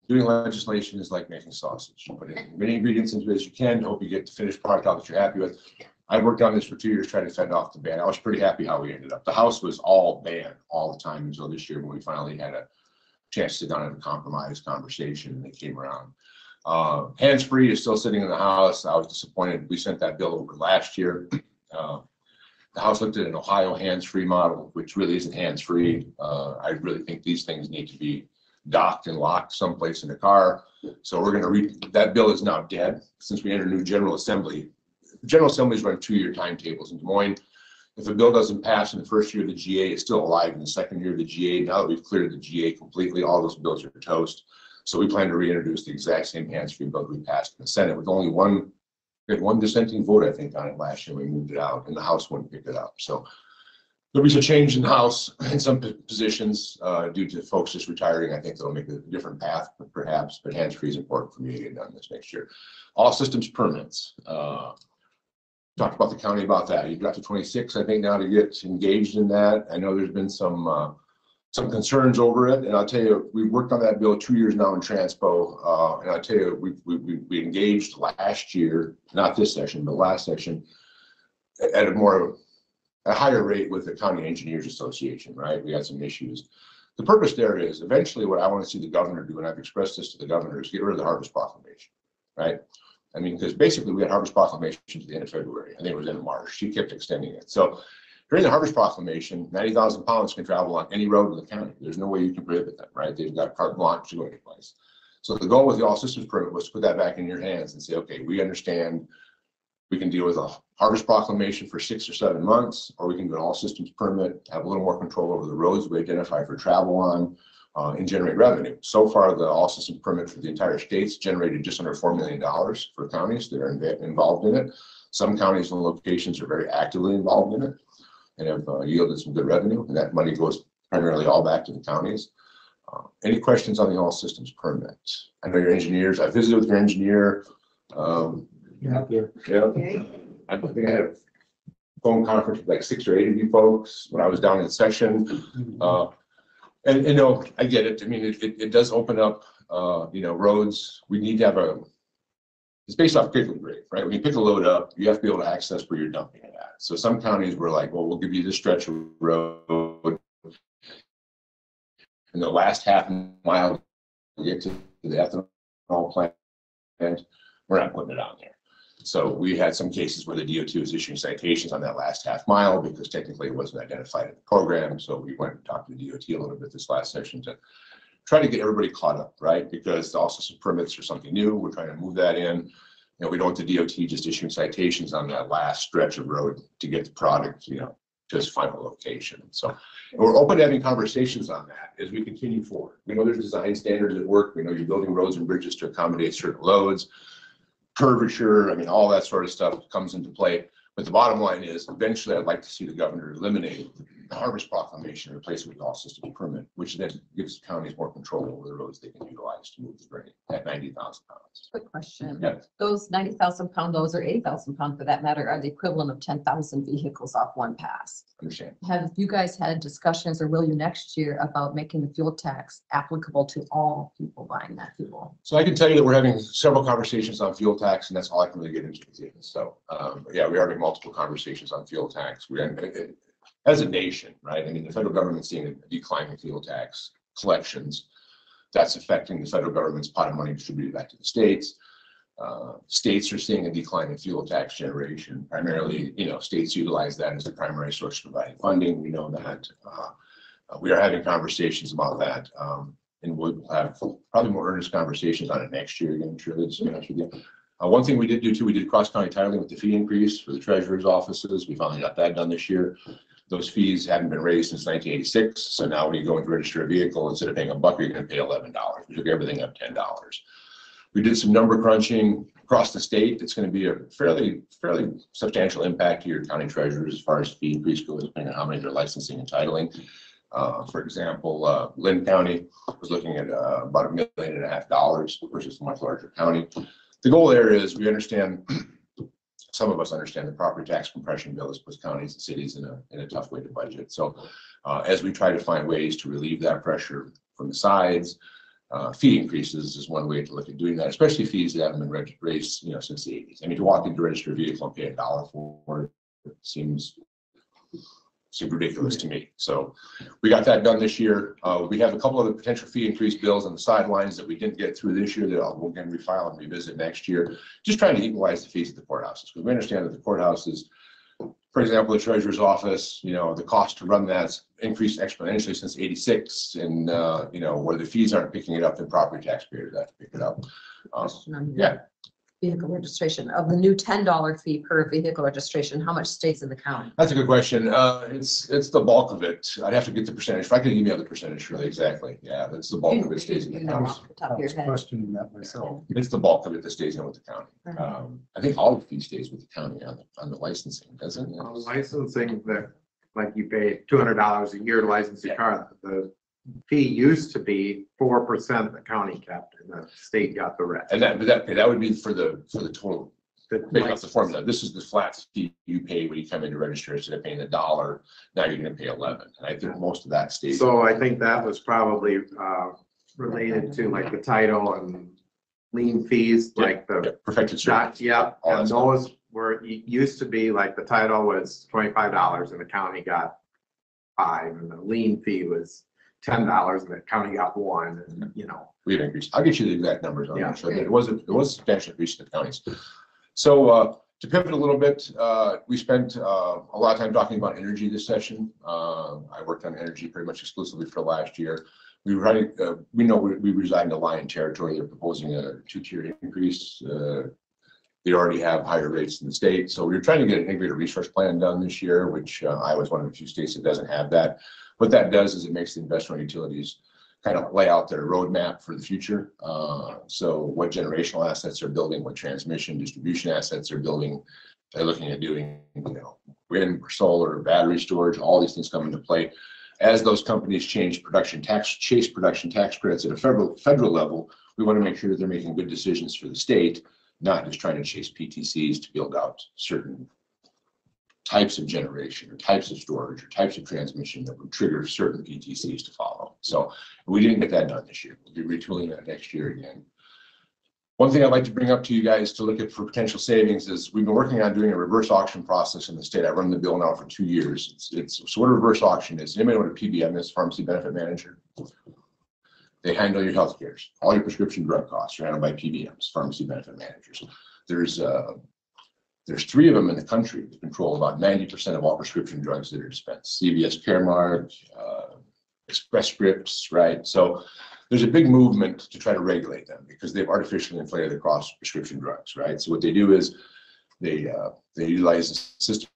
doing legislation is like making sausage. You put in many ingredients into it as you can. Hope you get the finished product out that you're happy with. I worked on this for 2 years trying to fend off the ban. I was pretty happy how we ended up. The house was all banned all the time until this year when we finally had a chance to sit down and compromise conversation and they came around. Hands-free is still sitting in the house. I was disappointed. We sent that bill over last year. The House looked at an Ohio hands-free model, which really isn't hands-free. I really think these things need to be docked and locked someplace in the car. So we're going to that bill is now dead since we entered a new General Assembly. General Assemblies run 2-year timetables in Des Moines. If a bill doesn't pass in the first year of the GA, it's still alive in the second year of the GA. Now that we've cleared the GA completely, all those bills are toast. So we plan to reintroduce the exact same hands-free bill we passed in the Senate with only one dissenting vote, I think, on it last year. We moved it out and the House wouldn't pick it up. So there'll be some change in the House in some positions due to folks just retiring. I think that'll make a different path, perhaps, but hands-free is important for me to get done this next year. All systems permits. Talked about the county about that. You've got to 26, I think, now to get engaged in that. I know there's been some concerns over it, and I'll tell you, we've worked on that bill 2 years now in Transpo, and I'll tell you, we engaged last year, not this session, but last session, at a higher rate with the County Engineers Association, right? We had some issues. The purpose there is eventually what I want to see the governor do, and I've expressed this to the governor, is get rid of the harvest proclamation, right? I mean, because basically we had harvest proclamation to the end of February. I think it was in March. She kept extending it. So during the harvest proclamation, 90,000 pounds can travel on any road in the county. There's no way you can prohibit them, right? They've got carte blanche to go any place. So the goal with the all systems permit was to put that back in your hands and say, okay, we understand we can deal with a harvest proclamation for 6 or 7 months, or we can do an all systems permit, have a little more control over the roads we identify for travel on, and generate revenue. So far, the all system permit for the entire state's generated just under $4 million for counties that are involved in it. Some counties and locations are very actively involved in it and have yielded some good revenue, and that money goes primarily all back to the counties. Any questions on the all systems permit? I know your engineers. I visited with your engineer. Yeah. I think I had a phone conference with like 6 or 8 of you folks when I was down in session. And you know, I get it. I mean, it does open up, roads. We need to have it's based off pickle grade, right? When you pick a load up, you have to be able to access where you're dumping it at. So some counties were like, well, we'll give you this stretch of road. And the last half mile to get to the ethanol plant, we're not putting it on there. So we had some cases where the DOT was issuing citations on that last half mile because technically it wasn't identified in the program. So we went and talked to the DOT a little bit this last session to try to get everybody caught up, right? Because also some permits are something new. We're trying to move that in. We don't want the DOT just issuing citations on that last stretch of road to get the product, to its final location. So we're open to having conversations on that as we continue forward. We know there's design standards at work. We know you're building roads and bridges to accommodate certain loads. Curvature, I mean, all that sort of stuff comes into play. But the bottom line is eventually I'd like to see the governor eliminate Harvest Proclamation, replace it with all systems permit, which then gives counties more control over the roads they can utilize to move the grain at 90,000 pounds. Quick question. Yeah. Those 90,000 pound loads or 80,000 pound for that matter are the equivalent of 10,000 vehicles off one pass. Understand? Have you guys had discussions or will you next year about making the fuel tax applicable to all people buying that fuel? So I can tell you that we're having several conversations on fuel tax, and that's all I can really get into with you. So, yeah, we are having multiple conversations on fuel tax. As a nation, right? I mean, the federal government's seeing a decline in fuel tax collections. That's affecting the federal government's pot of money distributed back to the states. States are seeing a decline in fuel tax generation. Primarily, states utilize that as the primary source of providing funding. We know that. We are having conversations about that. And we'll have probably more earnest conversations on it next year again, Shirley, to be honest with you. One thing we did do too, we did cross-county titling with the fee increase for the treasurer's offices. We finally got that done this year. Those fees haven't been raised since 1986. So now when you go and register a vehicle, instead of paying $1, you're going to pay $11. We took everything up $10. We did some number crunching across the state. It's going to be a fairly substantial impact to your county treasurers as far as fee increase goes, depending on how many they're licensing and titling. For example, Lynn County was looking at about $1.5 million versus a much larger county. The goal there is we understand, some of us understand the property tax compression bill has put counties and cities in a tough way to budget. So as we try to find ways to relieve that pressure from the sides, fee increases is one way to look at doing that, especially fees that haven't been raised, since the 80s. I mean, to walk into register a vehicle and pay $1 for it seems ridiculous to me. So we got that done this year. We have a couple of the potential fee increase bills on the sidelines that we didn't get through this year that we'll again refile and revisit next year. Just trying to equalize the fees at the courthouses, because we understand that the courthouses, for example, the treasurer's office, the cost to run that's increased exponentially since '86, and where the fees aren't picking it up, then property taxpayers have to pick it up. Yeah. Vehicle registration of the new $10 fee per vehicle registration, how much stays in the county? That's a good question. It's the bulk of it. I'd have to get the percentage. If I could email the percentage, really, exactly. Yeah, that's the bulk of it stays in the county. Off the top I of your was head. questioning that myself. It's the bulk of it that stays in with the county. I think all the fee stays with the county on the licensing, doesn't it? Licensing that, like you pay $200 a year to license your car, the fee used to be 4% the county kept and the state got the rest. And that would be for the total, based off the formula. This is the flat fee you pay when you come in to register. Instead of paying $1, now you're going to pay 11. And I think most of that stays. So I think that was probably related to like the title and lien fees, like the perfected shot. Yep. All that And stuff. those were, used to be like the title was $25 and the county got $5, and the lien fee was $10 and the county got $1, and We've increased. I'll get you the exact numbers on Yeah. that. So it was a substantial increase in the counties. So to pivot a little bit, we spent a lot of time talking about energy this session. I worked on energy pretty much exclusively for last year. We know we reside in the Lion territory. They're proposing a 2-tier increase. They already have higher rates in the state. So we were trying to get an integrated resource plan done this year, which Iowa is one of the few states that doesn't have that. What that does is it makes the investor utilities kind of lay out their roadmap for the future. So what generational assets they're building, what transmission distribution assets they're building. They're looking at doing, wind, solar, battery storage, all these things come into play. As those companies chase production tax credits at a federal level, we want to make sure that they're making good decisions for the state, not just trying to chase PTCs to build out certain types of generation or types of storage or types of transmission that would trigger certain PTCs to follow. So we didn't get that done this year. We'll be retooling that next year again. One thing I'd like to bring up to you guys to look at for potential savings is we've been working on doing a reverse auction process in the state. I run the bill now for 2 years. So what a reverse auction is, anybody know what a PBM is, pharmacy benefit manager? They handle your health care. All your prescription drug costs are handled by PBMs, pharmacy benefit managers. There's 3 of them in the country that control about 90% of all prescription drugs that are dispensed. CVS Caremark, Express Scripts, right? So there's a big movement to try to regulate them because they've artificially inflated the cost of prescription drugs, right? So what they do is they utilize the system,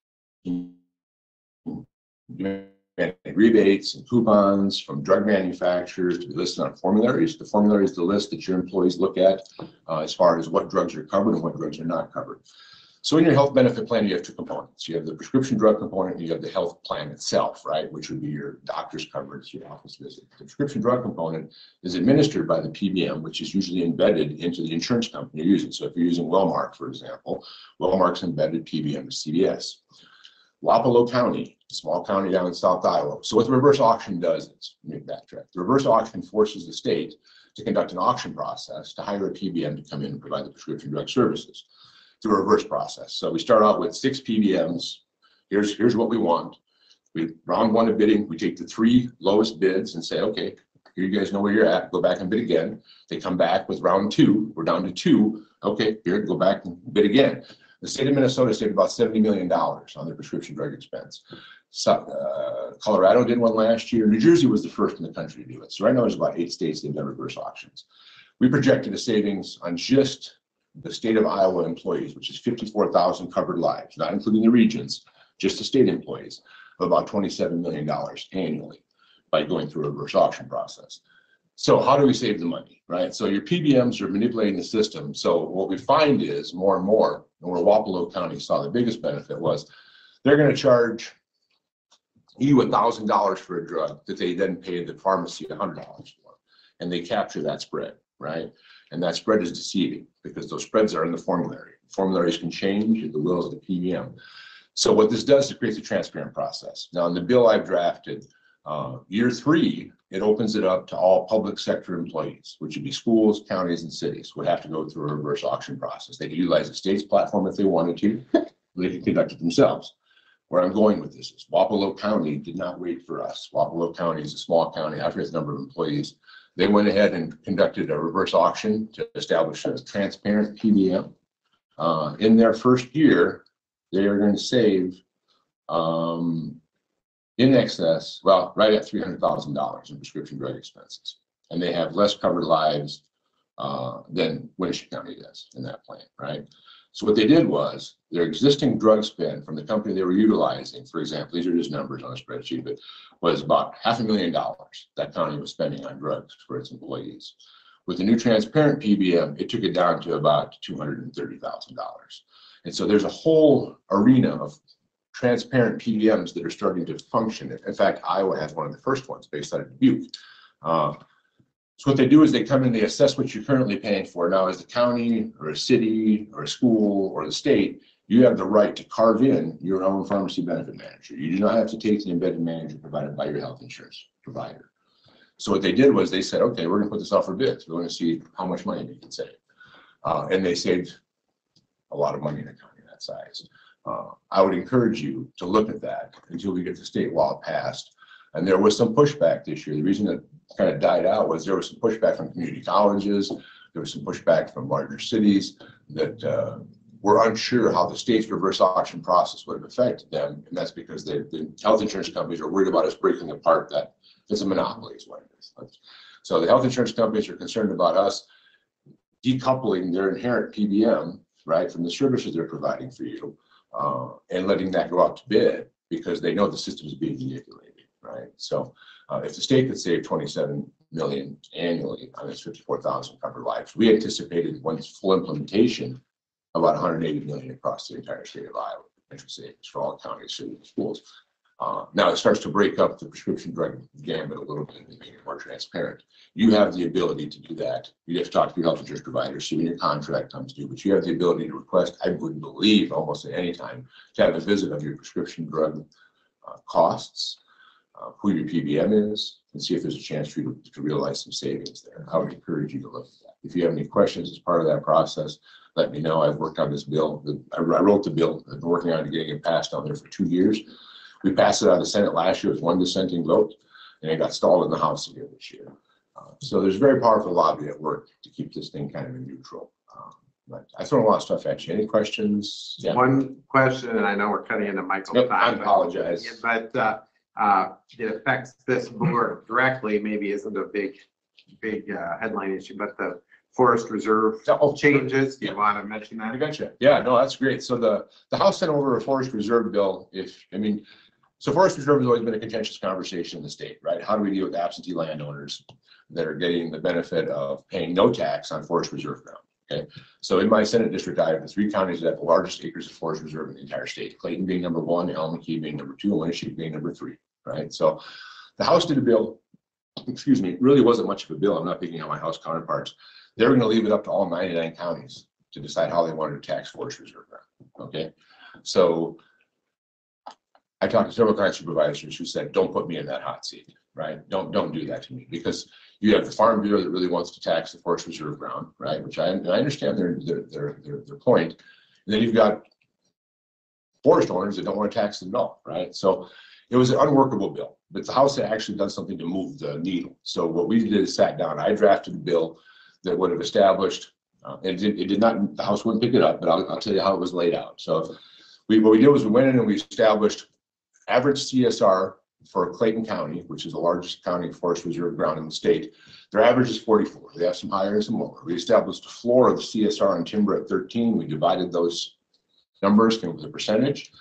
rebates and coupons from drug manufacturers to be listed on formularies. The formulary is the list that your employees look at as far as what drugs are covered and what drugs are not covered. So in your health benefit plan, you have two components. You have the prescription drug component, and you have the health plan itself, right? Which would be your doctor's coverage, your office visit. The prescription drug component is administered by the PBM, which is usually embedded into the insurance company you're using. So if you're using Wellmark, for example, Wellmark's embedded PBM is CVS. Wapello County, a small county down in South Iowa. So what the reverse auction does is, let me backtrack. The reverse auction forces the state to conduct an auction process to hire a PBM to come in and provide the prescription drug services through a reverse process. So we start out with 6 PBMs. Here's what we want. We round one of bidding. We take the 3 lowest bids and say, okay, here you guys know where you're at. Go back and bid again. They come back with round 2. We're down to 2. Okay, here, go back and bid again. The state of Minnesota saved about $70 million on their prescription drug expense. So, Colorado did one last year. New Jersey was the first in the country to do it. So right now there's about 8 states that have done reverse auctions. We projected a savings on just the state of Iowa employees, which is 54,000 covered lives, not including the regions, just the state employees, of about $27 million annually by going through a reverse auction process. So how do we save the money, right? So your PBMs are manipulating the system. So what we find is more and more, and where Wapello County saw the biggest benefit was they're going to charge you $1,000 for a drug that they then pay the pharmacy $100 for, and they capture that spread, right? And that spread is deceiving because those spreads are in the formulary. Formularies can change at the will of the PBM. So what this does is it creates a transparent process. Now in the bill I've drafted, year 3, it opens it up to all public sector employees, which would be schools, counties, and cities would have to go through a reverse auction process. They could utilize the state's platform if they wanted to. They could conduct it themselves. Where I'm going with this is Wapello County did not wait for us. Wapello County is a small county. I forget the number of employees. They went ahead and conducted a reverse auction to establish a transparent PBM. In their first year, they are going to save in excess, well, right at $300,000 in prescription drug expenses. And they have less covered lives than Winneshiek County does in that plan, right? So what they did was their existing drug spend from the company they were utilizing, for example, these are just numbers on a spreadsheet, but was about $500,000 that county was spending on drugs for its employees. With the new transparent PBM, it took it down to about $230,000. And so there's a whole arena of transparent PBMs that are starting to function. In fact, Iowa has one of the first ones based out of Dubuque. So what they do is they come in, they assess what you're currently paying for. Now, as a county or a city or a school or the state, you have the right to carve in your own pharmacy benefit manager. You do not have to take the embedded manager provided by your health insurance provider. So what they did was they said, okay, we're going to put this out for bids. We're going to see how much money we can save. And they saved a lot of money in a county that size. I would encourage you to look at that until we get the state law passed. And there was some pushback this year. The reason it kind of died out was there was some pushback from community colleges. There was some pushback from larger cities that were unsure how the state's reverse auction process would have affected them. And that's because the health insurance companies are worried about us breaking apart that it's a monopoly is what it is. So the health insurance companies are concerned about us decoupling their inherent PBM, right, from the services they're providing for you and letting that go out to bid because they know the system is being manipulated, right? So if the state could save 27 million annually on its 54,000 covered lives, we anticipated once full implementation about 180 million across the entire state of Iowa, potential savings for all counties, cities, and schools. Now it starts to break up the prescription drug gambit a little bit and make it more transparent. You have the ability to do that. You have to talk to your health insurance provider, see when your contract comes due, but you have the ability to request, I would believe almost at any time, to have a visit of your prescription drug costs, who your PBM is, and see if there's a chance for you to realize some savings there. I would encourage you to look at that. If you have any questions as part of that process, let me know. I've worked on this bill. I wrote the bill. I've been working on it, getting it passed down there for 2 years. We passed it out of the Senate last year with 1 dissenting vote, and it got stalled in the House again this year. So there's a very powerful lobby at work to keep this thing kind of in neutral. But I throw a lot of stuff at you. Any questions? Yeah. One question, and I know we're cutting into Michael's Yep, time. I apologize. But it affects this board directly, maybe isn't a big headline issue, but the Forest Reserve changes, do you want to mention that? I gotcha. Yeah, no, that's great. So the House sent over a Forest Reserve bill. So Forest Reserve has always been a contentious conversation in the state, right? How do we deal with absentee landowners that are getting the benefit of paying no tax on Forest Reserve ground? Okay, so in my Senate district, I have the 3 counties that have the largest acres of forest reserve in the entire state. Clayton being number 1, Allen-McKee being number 2, and Winneshiek being number 3, right? So the House did a bill, excuse me, it really wasn't much of a bill. I'm not picking on my House counterparts. They're going to leave it up to all 99 counties to decide how they wanted to tax forest reserve ground. Okay, so I talked to several county supervisors who said, don't put me in that hot seat, right? Don't do that to me, because you have the Farm Bureau that really wants to tax the forest reserve ground, right? Which I understand their point. And then you've got forest owners that don't want to tax them at all, right? So it was an unworkable bill, but the House had actually done something to move the needle. So what we did is sat down, I drafted a bill that would have established, and it did not, the House wouldn't pick it up, but I'll tell you how it was laid out. So what we did was we went in and we established average CSR for Clayton County, which is the largest county forest reserve ground in the state. Their average is 44. They have some higher and some lower. We established a floor of the CSR on timber at 13. We divided those numbers, came up with a percentage,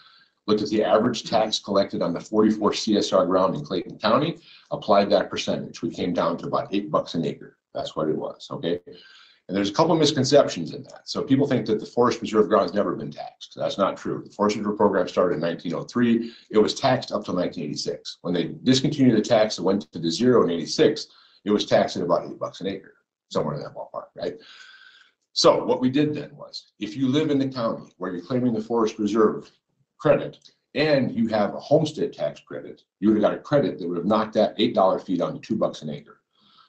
looked at the average tax collected on the 44 CSR ground in Clayton County, applied that percentage. We came down to about $8 an acre. That's what it was, okay? And there's a couple of misconceptions in that. So people think that the forest reserve ground has never been taxed. That's not true. The forest reserve program started in 1903. It was taxed up to 1986. When they discontinued the tax and went to the zero in 86, it was taxed at about $8 an acre, somewhere in that ballpark, right? So what we did then was, if you live in the county where you're claiming the forest reserve credit and you have a homestead tax credit, you would have got a credit that would have knocked that $8 fee down to $2 an acre.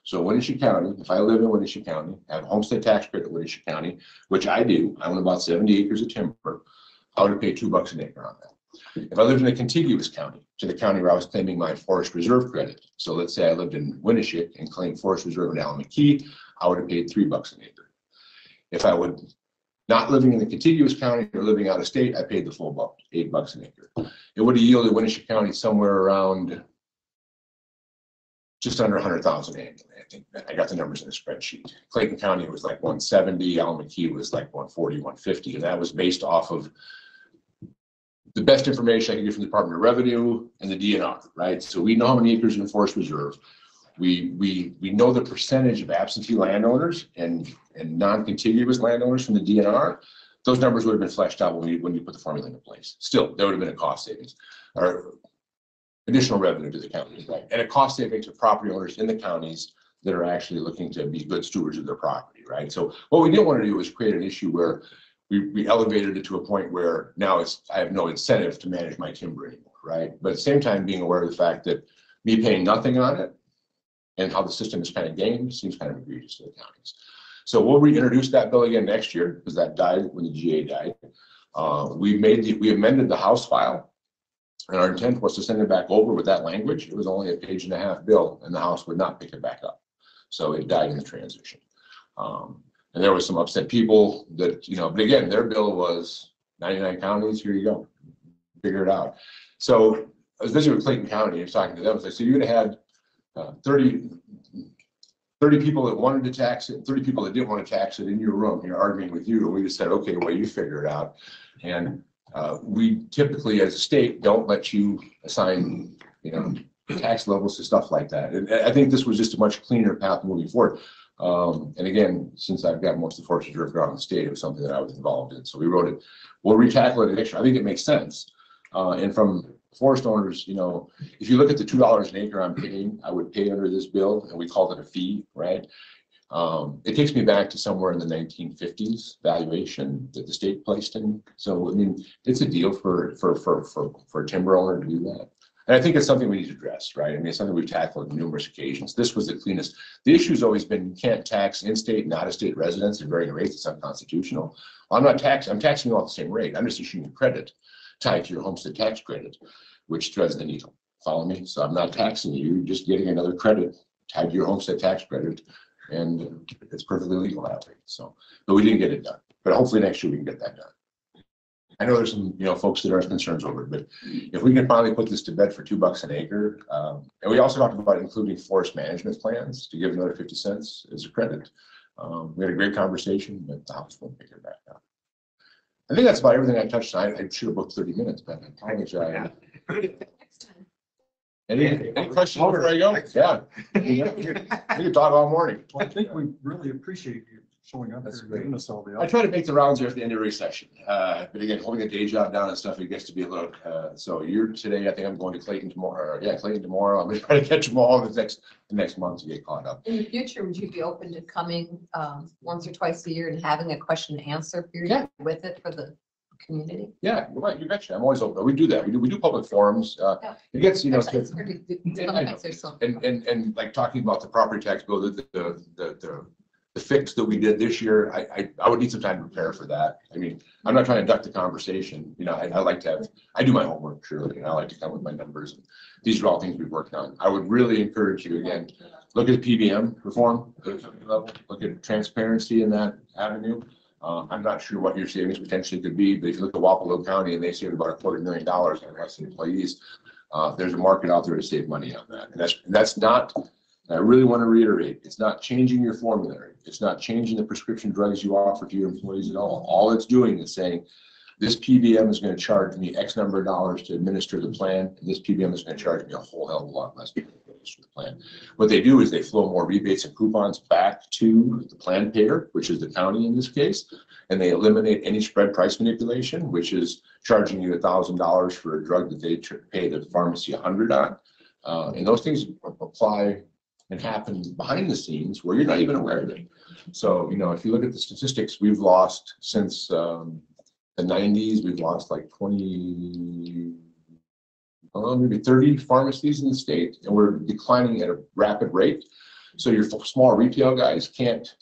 So Winneshiek County, if I live in Winneshiek County, have a homestead tax credit in Winneshiek County, which I do, I own about 70 acres of timber, I would pay $2 an acre on that. If I lived in a contiguous county to the county where I was claiming my forest reserve credit, so let's say I lived in Winneshiek and claimed forest reserve in Allen-McKee, I would have paid $3 an acre. If I would not living in the contiguous county or living out of state, I paid the full buck, $8 an acre. It would have yielded Winneshiek County somewhere around just under 100,000 annually. I think I got the numbers in the spreadsheet. Clayton County was like 170, Allen-McKee was like 140, 150, and that was based off of the best information I could get from the Department of Revenue and the DNR, right? So we know how many acres in forest reserve. We know the percentage of absentee landowners and non-contiguous landowners from the DNR. Those numbers would have been fleshed out when you put the formula into place. Still, there would have been a cost savings or additional revenue to the counties, right? And a cost saving to property owners in the counties that are actually looking to be good stewards of their property, right? So what we didn't want to do was create an issue where we elevated it to a point where now I have no incentive to manage my timber anymore, right? But at the same time, being aware of the fact that me paying nothing on it and how the system is kind of gamed seems kind of egregious to the counties. So we'll reintroduce that bill again next year because that died when the GA died. We amended the House file, and our intent was to send it back over with that language. It was only a 1.5-page bill, and the House would not pick it back up. So it died in the transition. And there was some upset people that, but again, their bill was 99 counties, here you go, figure it out. So I was visiting with Clayton County and talking to them. I said, you would have had 30 people that wanted to tax it, 30 people that didn't want to tax it in your room here arguing with you. And we just said, okay, well, you figure it out. And we typically, as a state, don't let you assign, tax levels to stuff like that. And I think this was just a much cleaner path moving forward. And again, since I've got most of the forest reserve ground in the state, it was something that I was involved in. So we wrote it, we'll retackle it next year. I think it makes sense. And from forest owners, if you look at the $2 an acre I'm paying, I would pay under this bill, and we called it a fee, right? It takes me back to somewhere in the 1950s valuation that the state placed in. So, I mean, it's a deal for a timber owner to do that. And I think it's something we need to address, right? I mean, it's something we've tackled on numerous occasions. This was the cleanest. The issue has always been you can't tax in-state and out-of-state residents at varying rates. It's unconstitutional. I'm taxing you all at the same rate. I'm just issuing a credit tied to your homestead tax credit, which threads the needle. Follow me? So I'm not taxing you, you're just getting another credit tied to your homestead tax credit, and it's perfectly legal that way. So, but we didn't get it done. But hopefully next year we can get that done. I know there's some, folks that are concerns over it, but if we can finally put this to bed for $2 an acre, and we also talked about including forest management plans to give another 50 cents as a credit. We had a great conversation, but the House won't pick it back up. I think that's about everything I touched on. I should have booked 30 minutes, but I apologize. Any questions before I go? Yeah. We could talk all morning. Well, I think we really appreciate you showing up That's there, great. giving us all the. I try to make the rounds here at the end of every session. But again, holding a day job down and stuff, it gets to be a little, so you're today, I think I'm going to Clayton tomorrow. Yeah, Clayton tomorrow. I'm gonna try to catch them all the next month to get caught up. In the future, would you be open to coming once or twice a year and having a question and answer period Yeah. with it for the community? Yeah, you're right, you betcha. I'm always open. We do that. We do public forums. Yeah. It gets, you know, It's hard to do- Yeah, I know. sometimes there's something. and like talking about the property tax bill, the fix that we did this year, I would need some time to prepare for that. I mean, I'm not trying to duck the conversation, you know, I like to have, I do my homework, surely, and I like to come with my numbers. These are all things we've worked on. I would really encourage you, again, look at the PBM reform, look at transparency in that avenue. I'm not sure what your savings potentially could be, but if you look at Wapello County and they saved about $250,000 on less employees, there's a market out there to save money on that. And that's not, I really want to reiterate, it's not changing your formulary. It's not changing the prescription drugs you offer to your employees at all. All it's doing is saying, this PBM is going to charge me X number of dollars to administer the plan, and this PBM is going to charge me a whole hell of a lot less to administer the plan. What they do is they flow more rebates and coupons back to the plan payer, which is the county in this case, and they eliminate any spread price manipulation, which is charging you $1,000 for a drug that they pay the pharmacy $100 on. And those things apply and happen behind the scenes where you're not even aware of it. So, you know, if you look at the statistics, we've lost since the 90s, we've lost like 20, maybe 30 pharmacies in the state, and we're declining at a rapid rate. So your small retail guys can't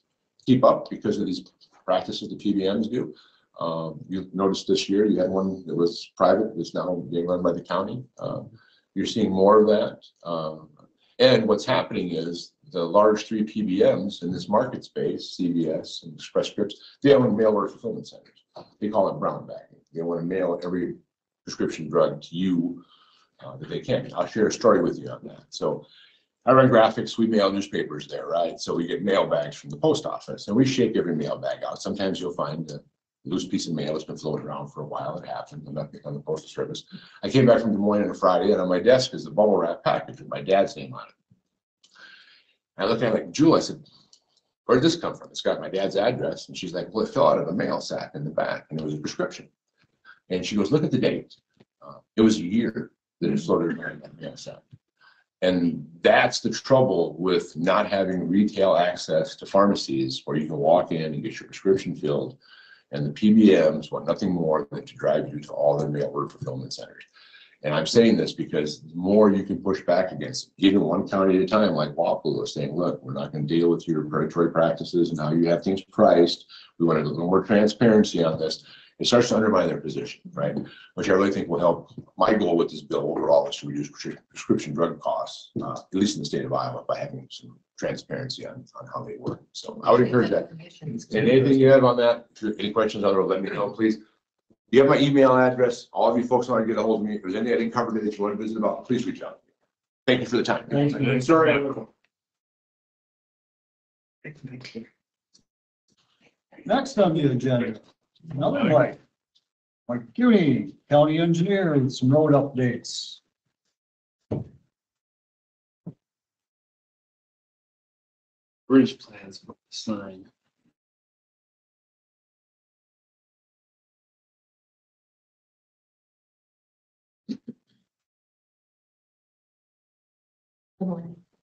keep up because of these practices the PBMs do. You've noticed this year, you had one that was private, that's now being run by the county. You're seeing more of that. And what's happening is the large 3 PBMs in this market space, CVS and Express Scripts, they own mail order fulfillment centers. They call it brown bagging. They want to mail every prescription drug to you that they can. I'll share a story with you on that. So I run graphics, we mail newspapers there, right? So we get mail bags from the post office and we shake every mail bag out. Sometimes you'll find a loose piece of mail that's been floating around for a while. It happens. I'm not on the postal service. I came back from Des Moines on a Friday and on my desk is a bubble wrap package with my dad's name on it. I looked at it like, Jewel, I said, where did this come from? It's got my dad's address. And she's like, well, it fell out of a mail sack in the back and it was a prescription. And she goes, look at the date. It was a year that it floated around that mail sack. And that's the trouble with not having retail access to pharmacies where you can walk in and get your prescription filled. And the PBMs want nothing more than to drive you to all their mail order fulfillment centers. And I'm saying this because the more you can push back against, even one county at a time, like Wapello is saying, look, we're not going to deal with your predatory practices and how you have things priced. We want a little more transparency on this. It starts to undermine their position, right? Which I really think will help. My goal with this bill overall is to reduce prescription drug costs, at least in the state of Iowa, by having some transparency on how they work. So I would encourage that. And anything you have on that, any questions, otherwise let me know, please. You have my email address. All of you folks want to get a hold of me. If there's anything I didn't cover that you want to visit about, please reach out. Thank you for the time. Thank you. Sorry. Next on the agenda, another Mike. Mike Cuny, county engineer, with some road updates. Bridge plans signed.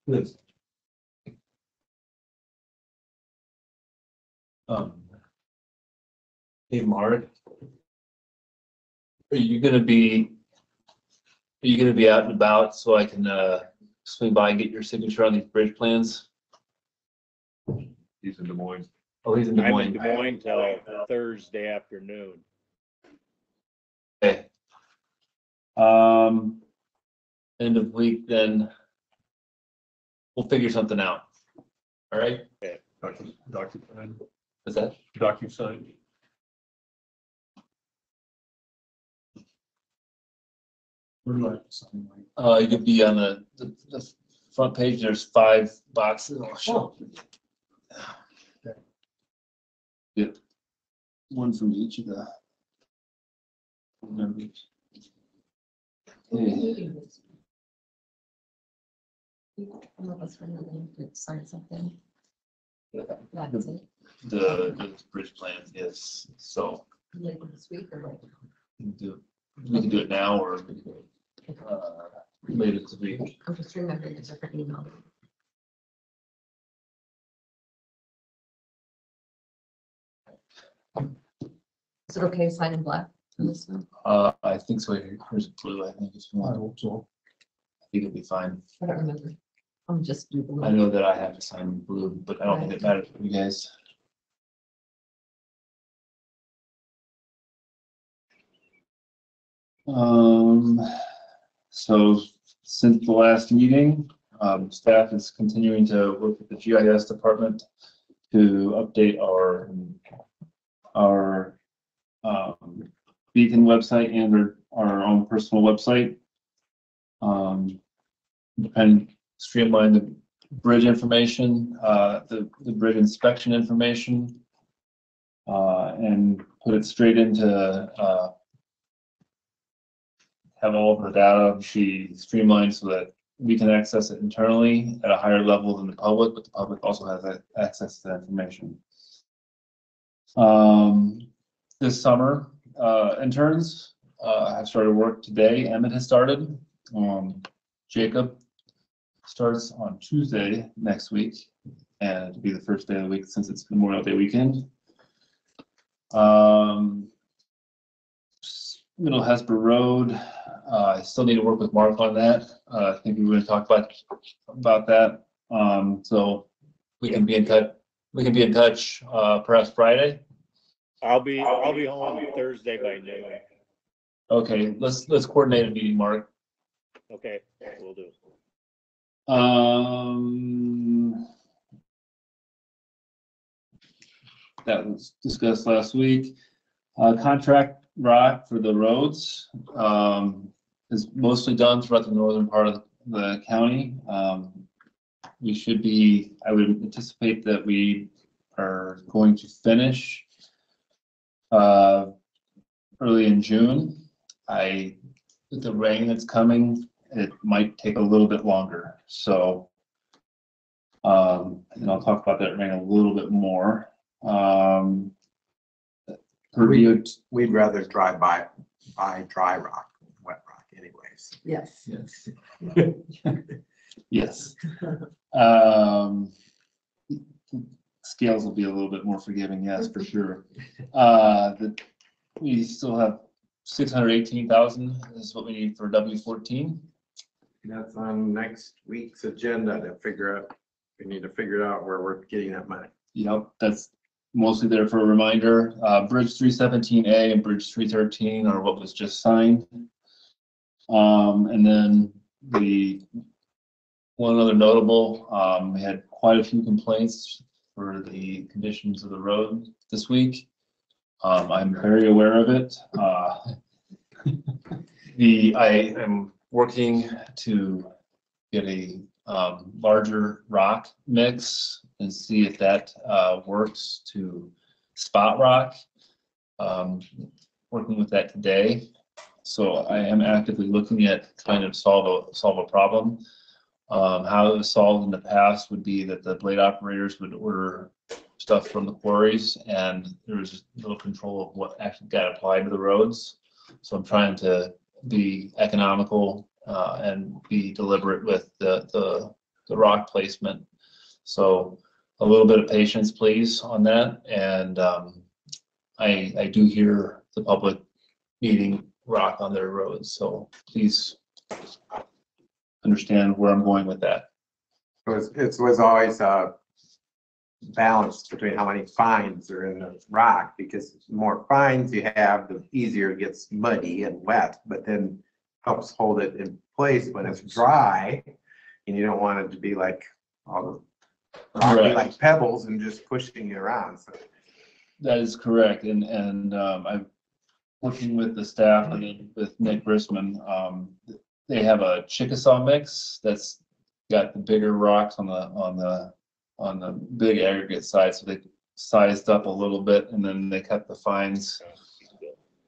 Liz. Hey, Mark. Are you gonna be out and about so I can, swing by and get your signature on these bridge plans? He's in Des Moines. Oh, he's in Des I'm in Moines. Des Moines till Thursday afternoon. Okay. End of week, then we'll figure something out. All right? DocuSign. Is that? DocuSign. You could be on the front page. There's 5 boxes. I'll show. One from each of the members. Sign something. That's it. the bridge plan, yes, so Later this week or later? we can do it now or later this week. I'm just remembering a different email. Is it okay to sign in black on this one? I think so. Here's blue, I think if you I want. hope so. I think it'll be fine. I don't remember. I'm just do I blue. know that I have to sign in blue, but I don't think it matters for you guys. So since the last meeting, staff is continuing to work with the GIS department to update our Beacon website and our own personal website. And streamline the bridge information, the bridge inspection information, and put it straight into have all of the data be streamlined so that we can access it internally at a higher level than the public, but the public also has access to that information. This summer, interns have started work today. Emmett has started. Jacob starts on Tuesday next week, and it'll be the first day of the week since it's Memorial Day weekend. Middle Hesper Road, I still need to work with Mark on that. I think we were going to talk about that. So we can be in touch. We can be in touch perhaps Friday. I'll be home Thursday by noon. Okay, let's coordinate a meeting, Mark. Okay, we'll do. That was discussed last week. Contract rock for the roads is mostly done throughout the northern part of the county. We should be, I would anticipate that we are going to finish early in June. With the rain that's coming, it might take a little bit longer. So, and I'll talk about that rain a little bit more. We'd rather drive by dry rock, wet rock anyways. Yes. Yes. Yes. Scales will be a little bit more forgiving, yes, for sure. We still have 618,000 is what we need for W14. That's on next week's agenda to figure out, we need to figure out where we're getting that money. Yep, that's mostly there for a reminder. Bridge 317A and Bridge 313 are what was just signed. And then the one other notable, we had quite a few complaints for the conditions of the road this week. I'm very aware of it. I am working to get a larger rock mix and see if that works to spot rock. Working with that today. So I am actively looking at trying to solve a problem. How it was solved in the past would be that the blade operators would order stuff from the quarries and there was little control of what actually got applied to the roads. So I'm trying to be economical and be deliberate with the rock placement. So a little bit of patience, please, on that. And I do hear the public needing rock on their roads. So please understand where I'm going with that. It was always balanced between how many fines are in the rock, because the more fines you have, the easier it gets muddy and wet, but then helps hold it in place when it's dry, and you don't want it to be like all the rocky, like pebbles and just pushing you around. So that is correct, and I'm working with the staff and with Nick Brisman. They have a Chickasaw mix that's got the bigger rocks on the big aggregate side, so they sized up a little bit, and then they cut the fines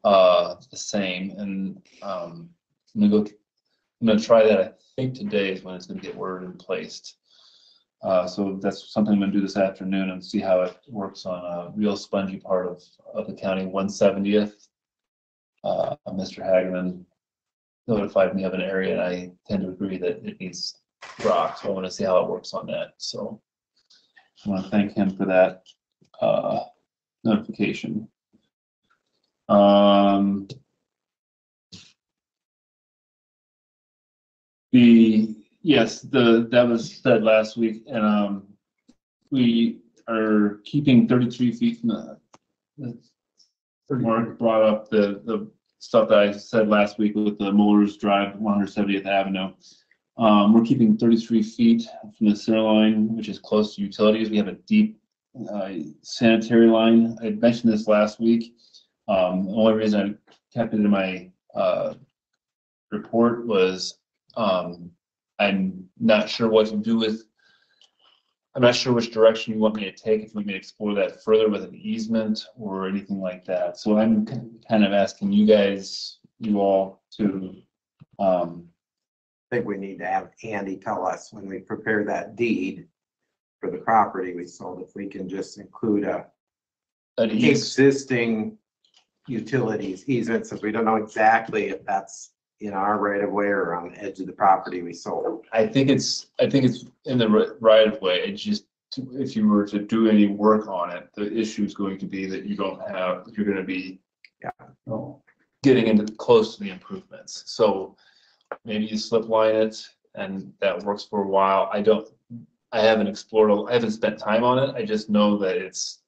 the same. And I'm gonna try that. I think today is when it's gonna get ordered and placed. So that's something I'm gonna do this afternoon and see how it works on a real spongy part of the county, 170th. Mr. Hageman notified me of an area and I tend to agree that it needs rock, so I wanna see how it works on that, so. I wanna thank him for that, notification. That was said last week, and we are keeping 33 feet from Mark brought up the stuff that I said last week with the Mueller's Drive, 170th Avenue. We're keeping 33 feet from the center line, which is close to utilities. We have a deep sanitary line. I mentioned this last week. The only reason I kept it in my report was I'm not sure what to do with. I'm not sure which direction you want me to take, if you want me to explore that further with an easement or anything like that. So I'm kind of asking you all to. I think we need to have Andy tell us when we prepare that deed for the property we sold, if we can just include An existing utilities easement, since we don't know exactly if that's in our right of way or on the edge of the property we sold. I think it's in the right of way. It's just, if you were to do any work on it, the issue is going to be that you're going to be getting into close to the improvements. So maybe you slip line it and that works for a while. I haven't spent time on it. I just know that it's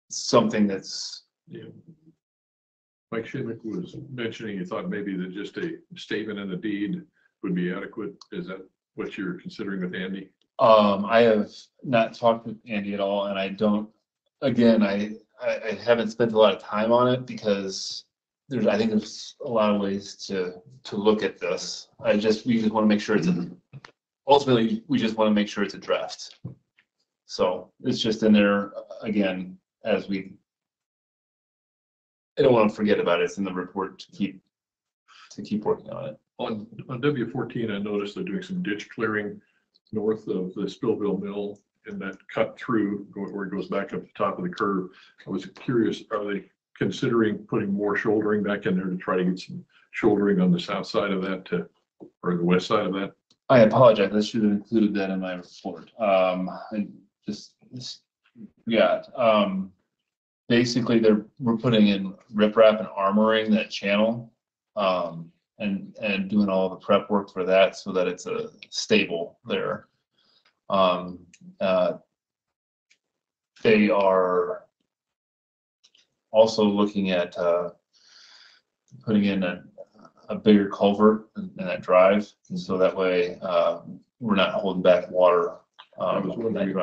something that's. Yeah. Mike Schmidt was mentioning, he thought maybe that just a statement in the deed would be adequate. Is that what you're considering with Andy? I have not talked with Andy at all, and I haven't spent a lot of time on it because I think there's a lot of ways to look at this. We just want to make sure ultimately, we just want to make sure it's addressed. So it's just in there again, I don't want to forget about it. It's in the report to keep working on it. On W14, I noticed they're doing some ditch clearing north of the Spillville Mill and that cut through where it goes back up the top of the curve. I was curious, are they considering putting more shouldering back in there to try to get some shouldering on the south side of that or the west side of that? I apologize. I should have included that in my report. Basically, we're putting in riprap and armoring that channel, and doing all the prep work for that so that it's stable there. They are also looking at putting in a bigger culvert in that drive, and so that way we're not holding back water. I was wondering,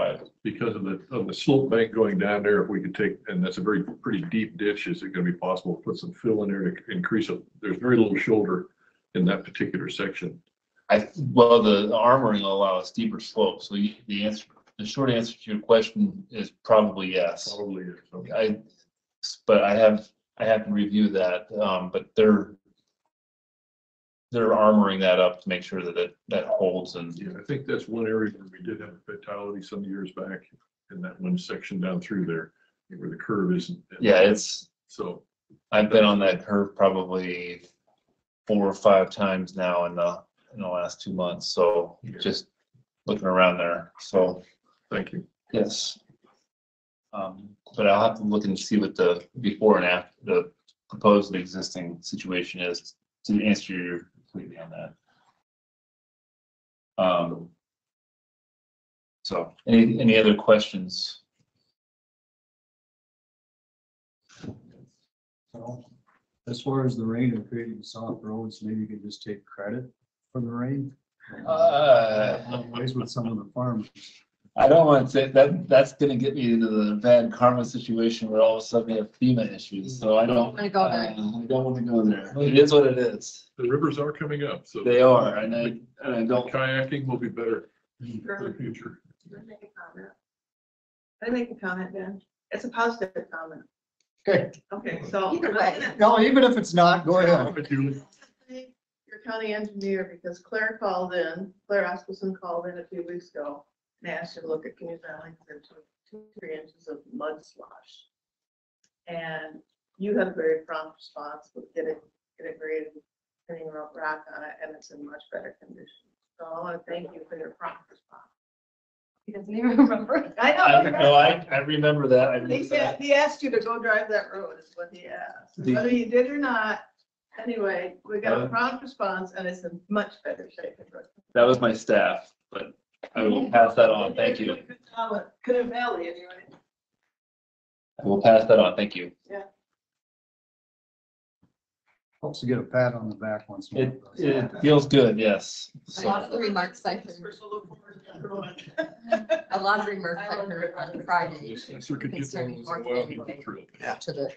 because of the slope bank going down there, if we could take, and that's a pretty deep ditch, is it going to be possible to put some fill in there to increase it? There's very little shoulder in that particular section. Well, the armoring will allow a steeper slope. So the short answer to your question is probably yes. Probably is. Okay. But I have to review that. But they're armoring that up to make sure that that holds. And yeah, I think that's one area where we did have a fatality some years back in that one section down through there where the curve isn't. Yeah, so I've been on that curve probably 4 or 5 times now in the last 2 months. So just looking around there. So thank you. Yes. But I'll have to look and see what the before and after the proposed existing situation is to answer your completely on that. So any other questions? Well, as far as the rain and creating soft roads, maybe you can just take credit for the rain. Ways with some of the farms. I don't want to say that's going to get me into the bad karma situation where all of a sudden we have FEMA issues. So I don't want to go there. I don't want to go there. It is what it is. The rivers are coming up, so they are, and I don't. Kayaking will be better for the future. Can I make a comment? Can I make a comment, Ben? It's a positive comment. Okay. Okay, so. Either way. No, even if it's not, go ahead. Your county engineer, because Claire Askelson called in a few weeks ago They asked you to look at community lines and 2-3 inches of mud slosh. And you had a very prompt response with getting graded, putting rock on it, and it's in much better condition. So I want to thank you for your prompt response. He doesn't even remember. I know. No, I remember that. I He remember said, that. he asked you to go drive that road is what he asked. Whether you did or not, anyway, we got a prompt response and it's in much better shape. That was my staff, but I will pass that on. Thank you. Good job at Coon Valley anyway. I will pass that on. Thank you. Helps to get a pat on the back once. in a while. It feels good, yes. A lot So, of the remarks I heard, a lot of remarks I heard on Friday concerning North Wind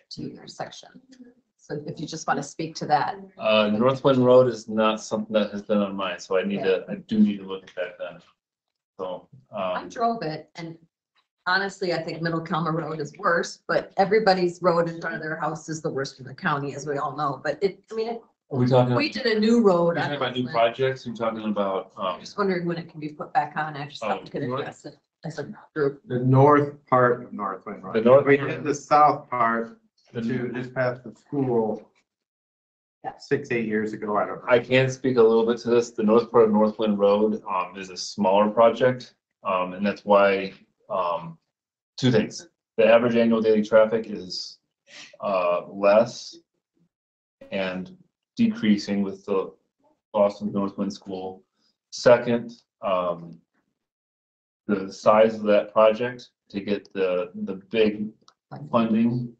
to your section. So if you just want to speak to that. Northwind Road is not something that has been on mine, so I do need to look at that then. So, I drove it and honestly, I think Middle Calma Road is worse, but everybody's road in front of their house is the worst in the county, as we all know. But are we talking? we did a new road. You're talking about new projects? You're talking about, I'm just wondering when it can be put back on. I just thought we could address it as a group. The north part of Northwind Road. The north- We did the south part to just past the school. Yeah. 6-8 years ago, I don't know. I can speak a little bit to this. The north part of Northwind Road, is a smaller project. And that's why, two things. The average annual daily traffic is, less and decreasing with the Boston Northwind School. Second, the size of that project to get the big funding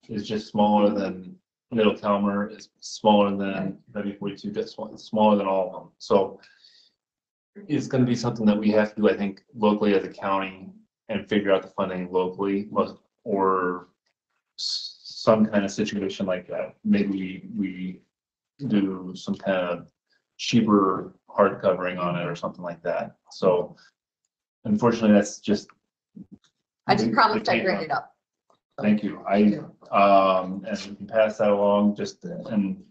is just smaller than Middle Calmer, is smaller than W42, just smaller than all of them. So it's gonna be something that we have to do, I think, locally as a county and figure out the funding locally, or some kind of situation like that. Maybe we do some kind of cheaper hard covering on it or something like that. So unfortunately, that's just. I just promised I'd grade it up. Thank you. And we can pass that along and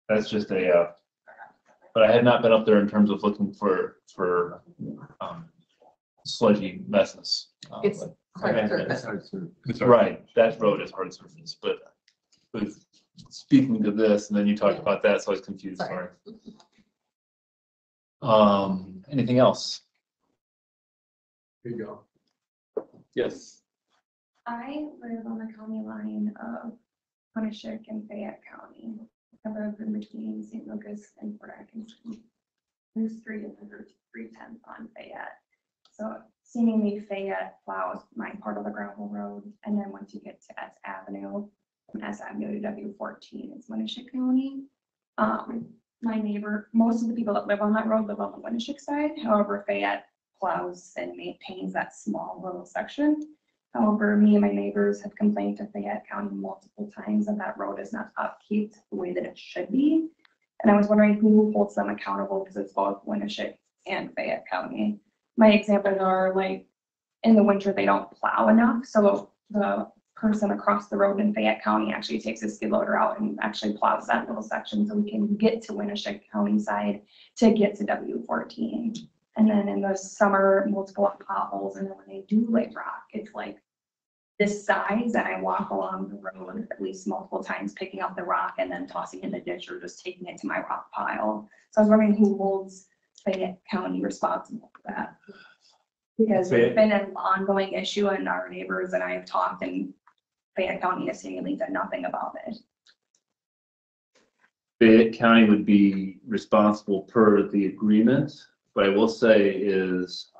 that's just but I had not been up there in terms of looking for sludgy messes. It's But- hard surface. Right, that road is hard surface, but with speaking to this, and then you talked about that, so I was confused, sorry. Anything else? Here you go. Yes. I live on the county line of Winneshiek and Fayette County. I live in between St. Lucas and Fort Atkinson. There's 310 on Fayette. So seemingly Fayette plows my part of the gravel road. And then once you get to S Avenue, from S Avenue to W14, it's Winneshiek County. My neighbor, most of the people that live on that road live on the Winneshiek side. However, Fayette plows and maintains that small little section. However, me and my neighbors have complained to Fayette County multiple times that that road is not upkept the way that it should be. And I was wondering who holds them accountable, because it's both Winneshiek and Fayette County. My examples are like, in the winter, they don't plow enough. So the person across the road in Fayette County actually takes a skid loader out and actually plows that little section so we can get to Winneshiek County side to get to W14. And then in the summer, multiple potholes. And then when they do lay rock, it's like this size, and I walk along the road at least multiple times, picking up the rock and then tossing it in the ditch or just taking it to my rock pile. So I was wondering who holds Fayette County responsible for that. Because it's been an ongoing issue, and our neighbors and I have talked, and Fayette County has seemingly done nothing about it. Fayette County would be responsible per the agreement. What I will say is,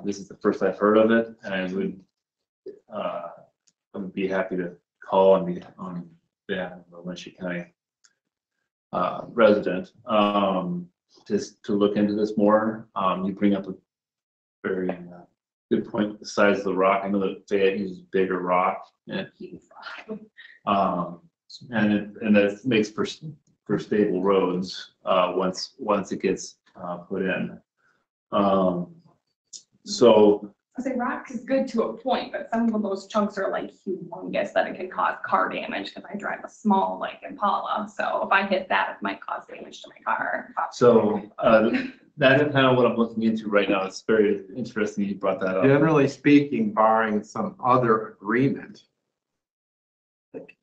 this is the first I've heard of it, and I would be happy to call on behalf of the Winneshiek County resident, just to look into this more. You bring up a very good point with the size of the rock. I know that Fayette uses bigger rock. And that makes for stable roads, once it gets put in. So I say rock is good to a point, but some of those chunks are like humongous that it can cause car damage, because I drive a small like Impala. So if I hit that, it might cause damage to my car. So That's kind of what I'm looking into right now. It's very interesting you brought that up. Generally speaking, barring some other agreement, like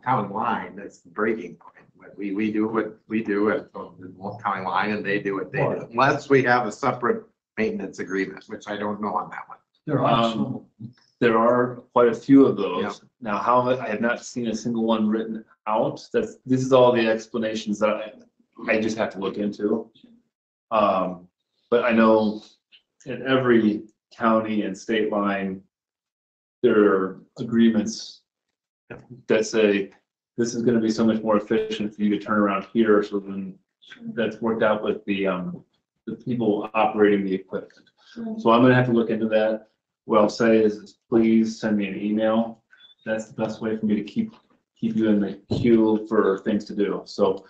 county line, that's the breaking point. But we do what we do at the county line and they do what they do. Unless we have a separate maintenance agreement, which I don't know on that one. There are some. There are quite a few of those. Yeah. Now, how, I have not seen a single one written out. This is all the explanations that I just have to look into. But I know in every county and state line, there are agreements that say, this is gonna be so much more efficient for you to turn around here, so then that's worked out with the people operating the equipment. So I'm gonna have to look into that. What I'll say is please send me an email. That's the best way for me to keep you in the queue for things to do. So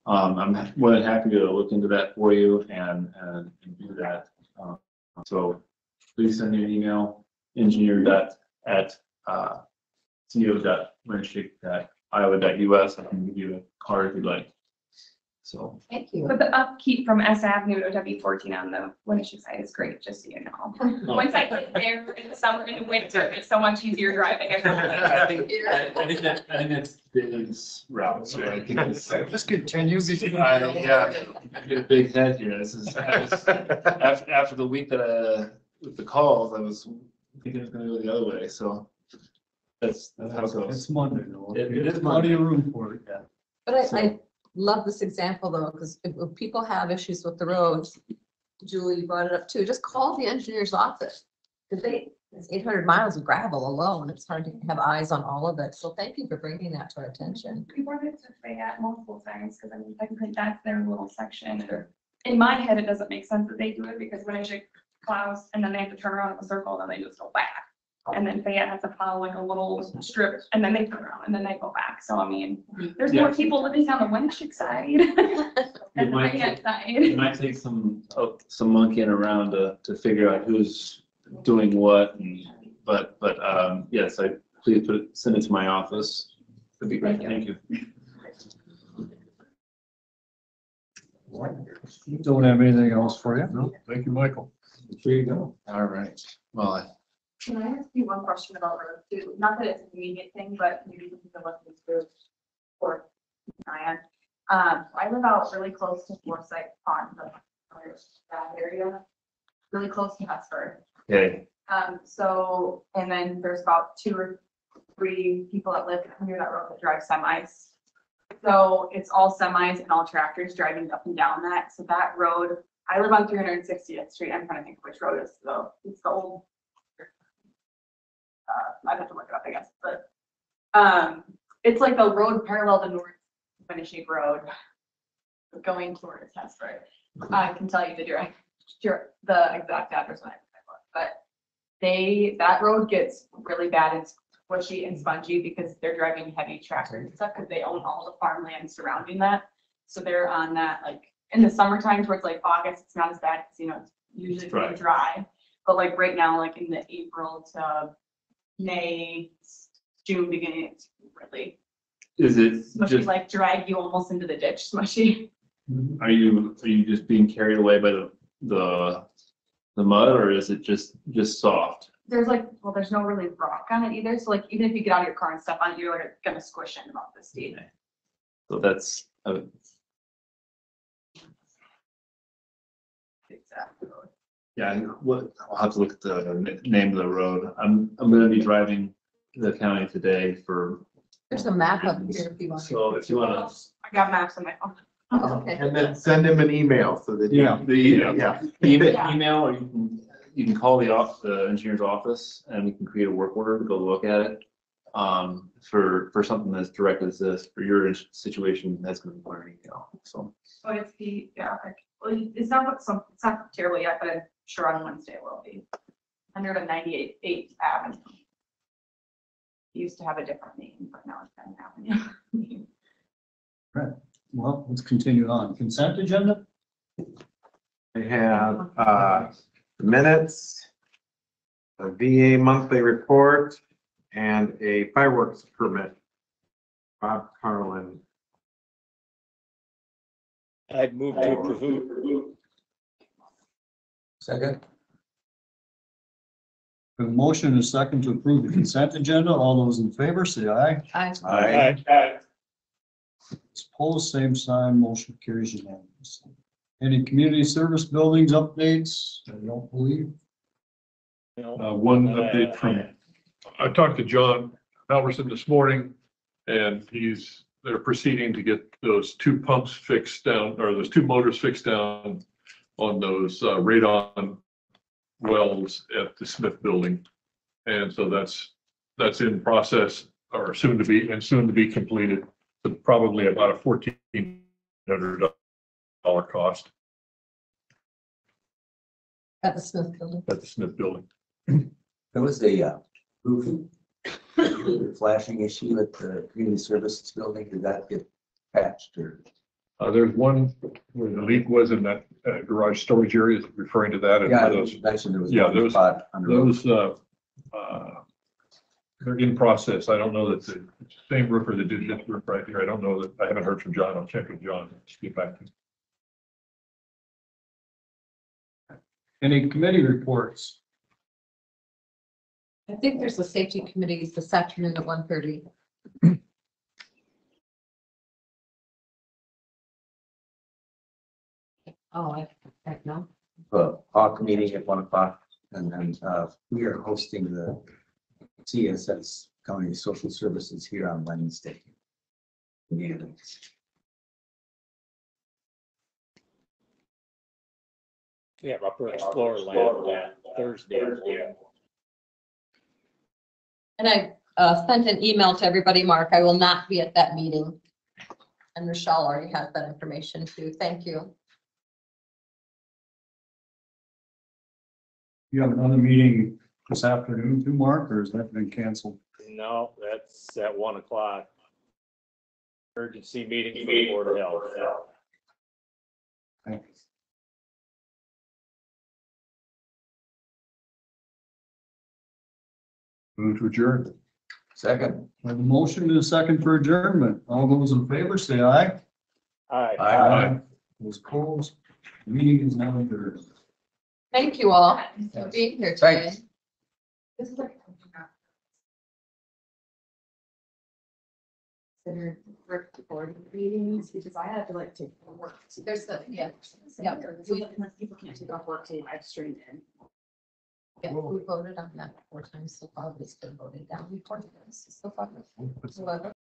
I'm more than happy to look into that for you and do that. So please send me an email, engineer.co.winneshiek.iowa.us. I can give you a card if you'd like. So. Thank you. But the upkeep from S Avenue to W14 on the Winneshiek side is great, just so you know. Once I get there in the summer and the winter, it's so much easier driving. I think that's Dave's route, so I think it's. Just continues. Yeah, I get a big head here. After the week that with the calls, I was thinking it's gonna go the other way, so that's how it goes. It's Monday, though. It is There's plenty of room for it, yeah. But I love this example though, because if people have issues with the roads, Julie brought it up too, just call the engineer's office. Because it's 800 miles of gravel alone. It's hard to have eyes on all of it. So thank you for bringing that to our attention. We brought it to Fayette multiple times, because I mean, technically that's their little section. In my head, it doesn't make sense that they do it, because Winneshiek plows and then they have to turn around in a circle and then they just go back. And then Fayette has to plow like a little strip and then they turn around and then they go back. So I mean, there's more people living on the Winneshiek side than the Fayette side. It might take some monkeying around to figure out who's doing what, but yes, please send it to my office. That'd be great. Thank you. Don't have anything else for you? No, thank you, Michael. There you go. All right. Well, Can I ask you one question about roads too? Not that it's an immediate thing, but maybe you can look into for Ryan. I live out really close to Forsyth Pond, that area, really close to Hesford. okay. So, and then there's about 2 or 3 people that live near that road that drive semis. So it's all semis and all tractors driving up and down that. So that road, I live on 360th Street. I'm trying to think which road is though. It's the old. I'd have to look it up, I guess, but it's like the road parallel to North Winneshiek Road going towards Hesford. I can tell you the exact address when I look, but that road gets really bad and squishy and spongy because they're driving heavy tractors and stuff because they own all the farmland surrounding that. So they're on that, like in the summertime towards like August, it's not as bad because it's usually pretty dry. But like right now, like in the April to May, June beginning, it's really Is it smushy, just, like drag you almost into the ditch, smushy. are you just being carried away by the mud, or is it just soft? There's there's no really rock on it either. So like even if you get out of your car and step on it, you're like gonna squish in about this deep. So that's, Exactly. yeah, I'll have to look at the name of the road. I'm gonna be driving the county today for, There's a map up here if you want. so if you wanna. I got maps on my phone. Oh, okay. And then send him an email so that. Yeah. Yeah. Email, or you can call the engineer's office and we can create a work order to go look at it. For something that's direct as this, for your situation, that's gonna require an email, so. So it's it's not terrible yet, but I'm sure on Wednesday it will be. 198 Avenue. It used to have a different name, but now it's got an Avenue. Right. Well, let's continue on. Consent agenda? I have minutes, a VA monthly report, and a fireworks permit. Bob Carlin. I'd move to approve Second. A motion and a second to approve the consent agenda. All those in favor, say aye. Aye. Opposed, same sign, motion carries unanimously. Any community service buildings updates? I don't believe. One update from, I talked to John Halverson this morning, and they're proceeding to get those two pumps fixed down, or those two motors fixed down on those radon wells at the Smith building. And so that's in process, or soon to be completed. So probably about a $1,400 cost At the Smith building. at the Smith building. There was a roof flashing issue at the community services building. Did that get patched or? There's one where the leak was in that garage storage area, referring to that. And Yeah, those, you mentioned there was yeah, one those, spot under. those, they're in process. I don't know that the same roofer that did this roof right here. I don't know that, I haven't heard from John. I'll check with John. Get back to you. Any committee reports? I think there's a safety committee this afternoon at 1:30. Oh, I know. Hawk meeting at 1 o'clock, and then we are hosting the CSS County Social Services here on Wednesday. Yeah. Yeah, Upper Explorer Land that Thursday. And I sent an email to everybody, Mark. I will not be at that meeting. And Rochelle already has that information too. Thank you. You have another meeting this afternoon too, Mark, or has that been canceled? No, that's at 1 o'clock. Emergency meeting for the Board of Health. Thanks. Move to adjourn. Second. I have a motion and a second for adjournment. All those in favor, say aye. Aye. Those opposed, meeting is now adjourned. Thank you all for being here today. Thanks. This is like. Considered work board meetings, because I had to like take work. There's the, yeah. People can't take off work till I've streamed in. Yeah, we voted on that 4 times so far. It's been voted down before this. So far.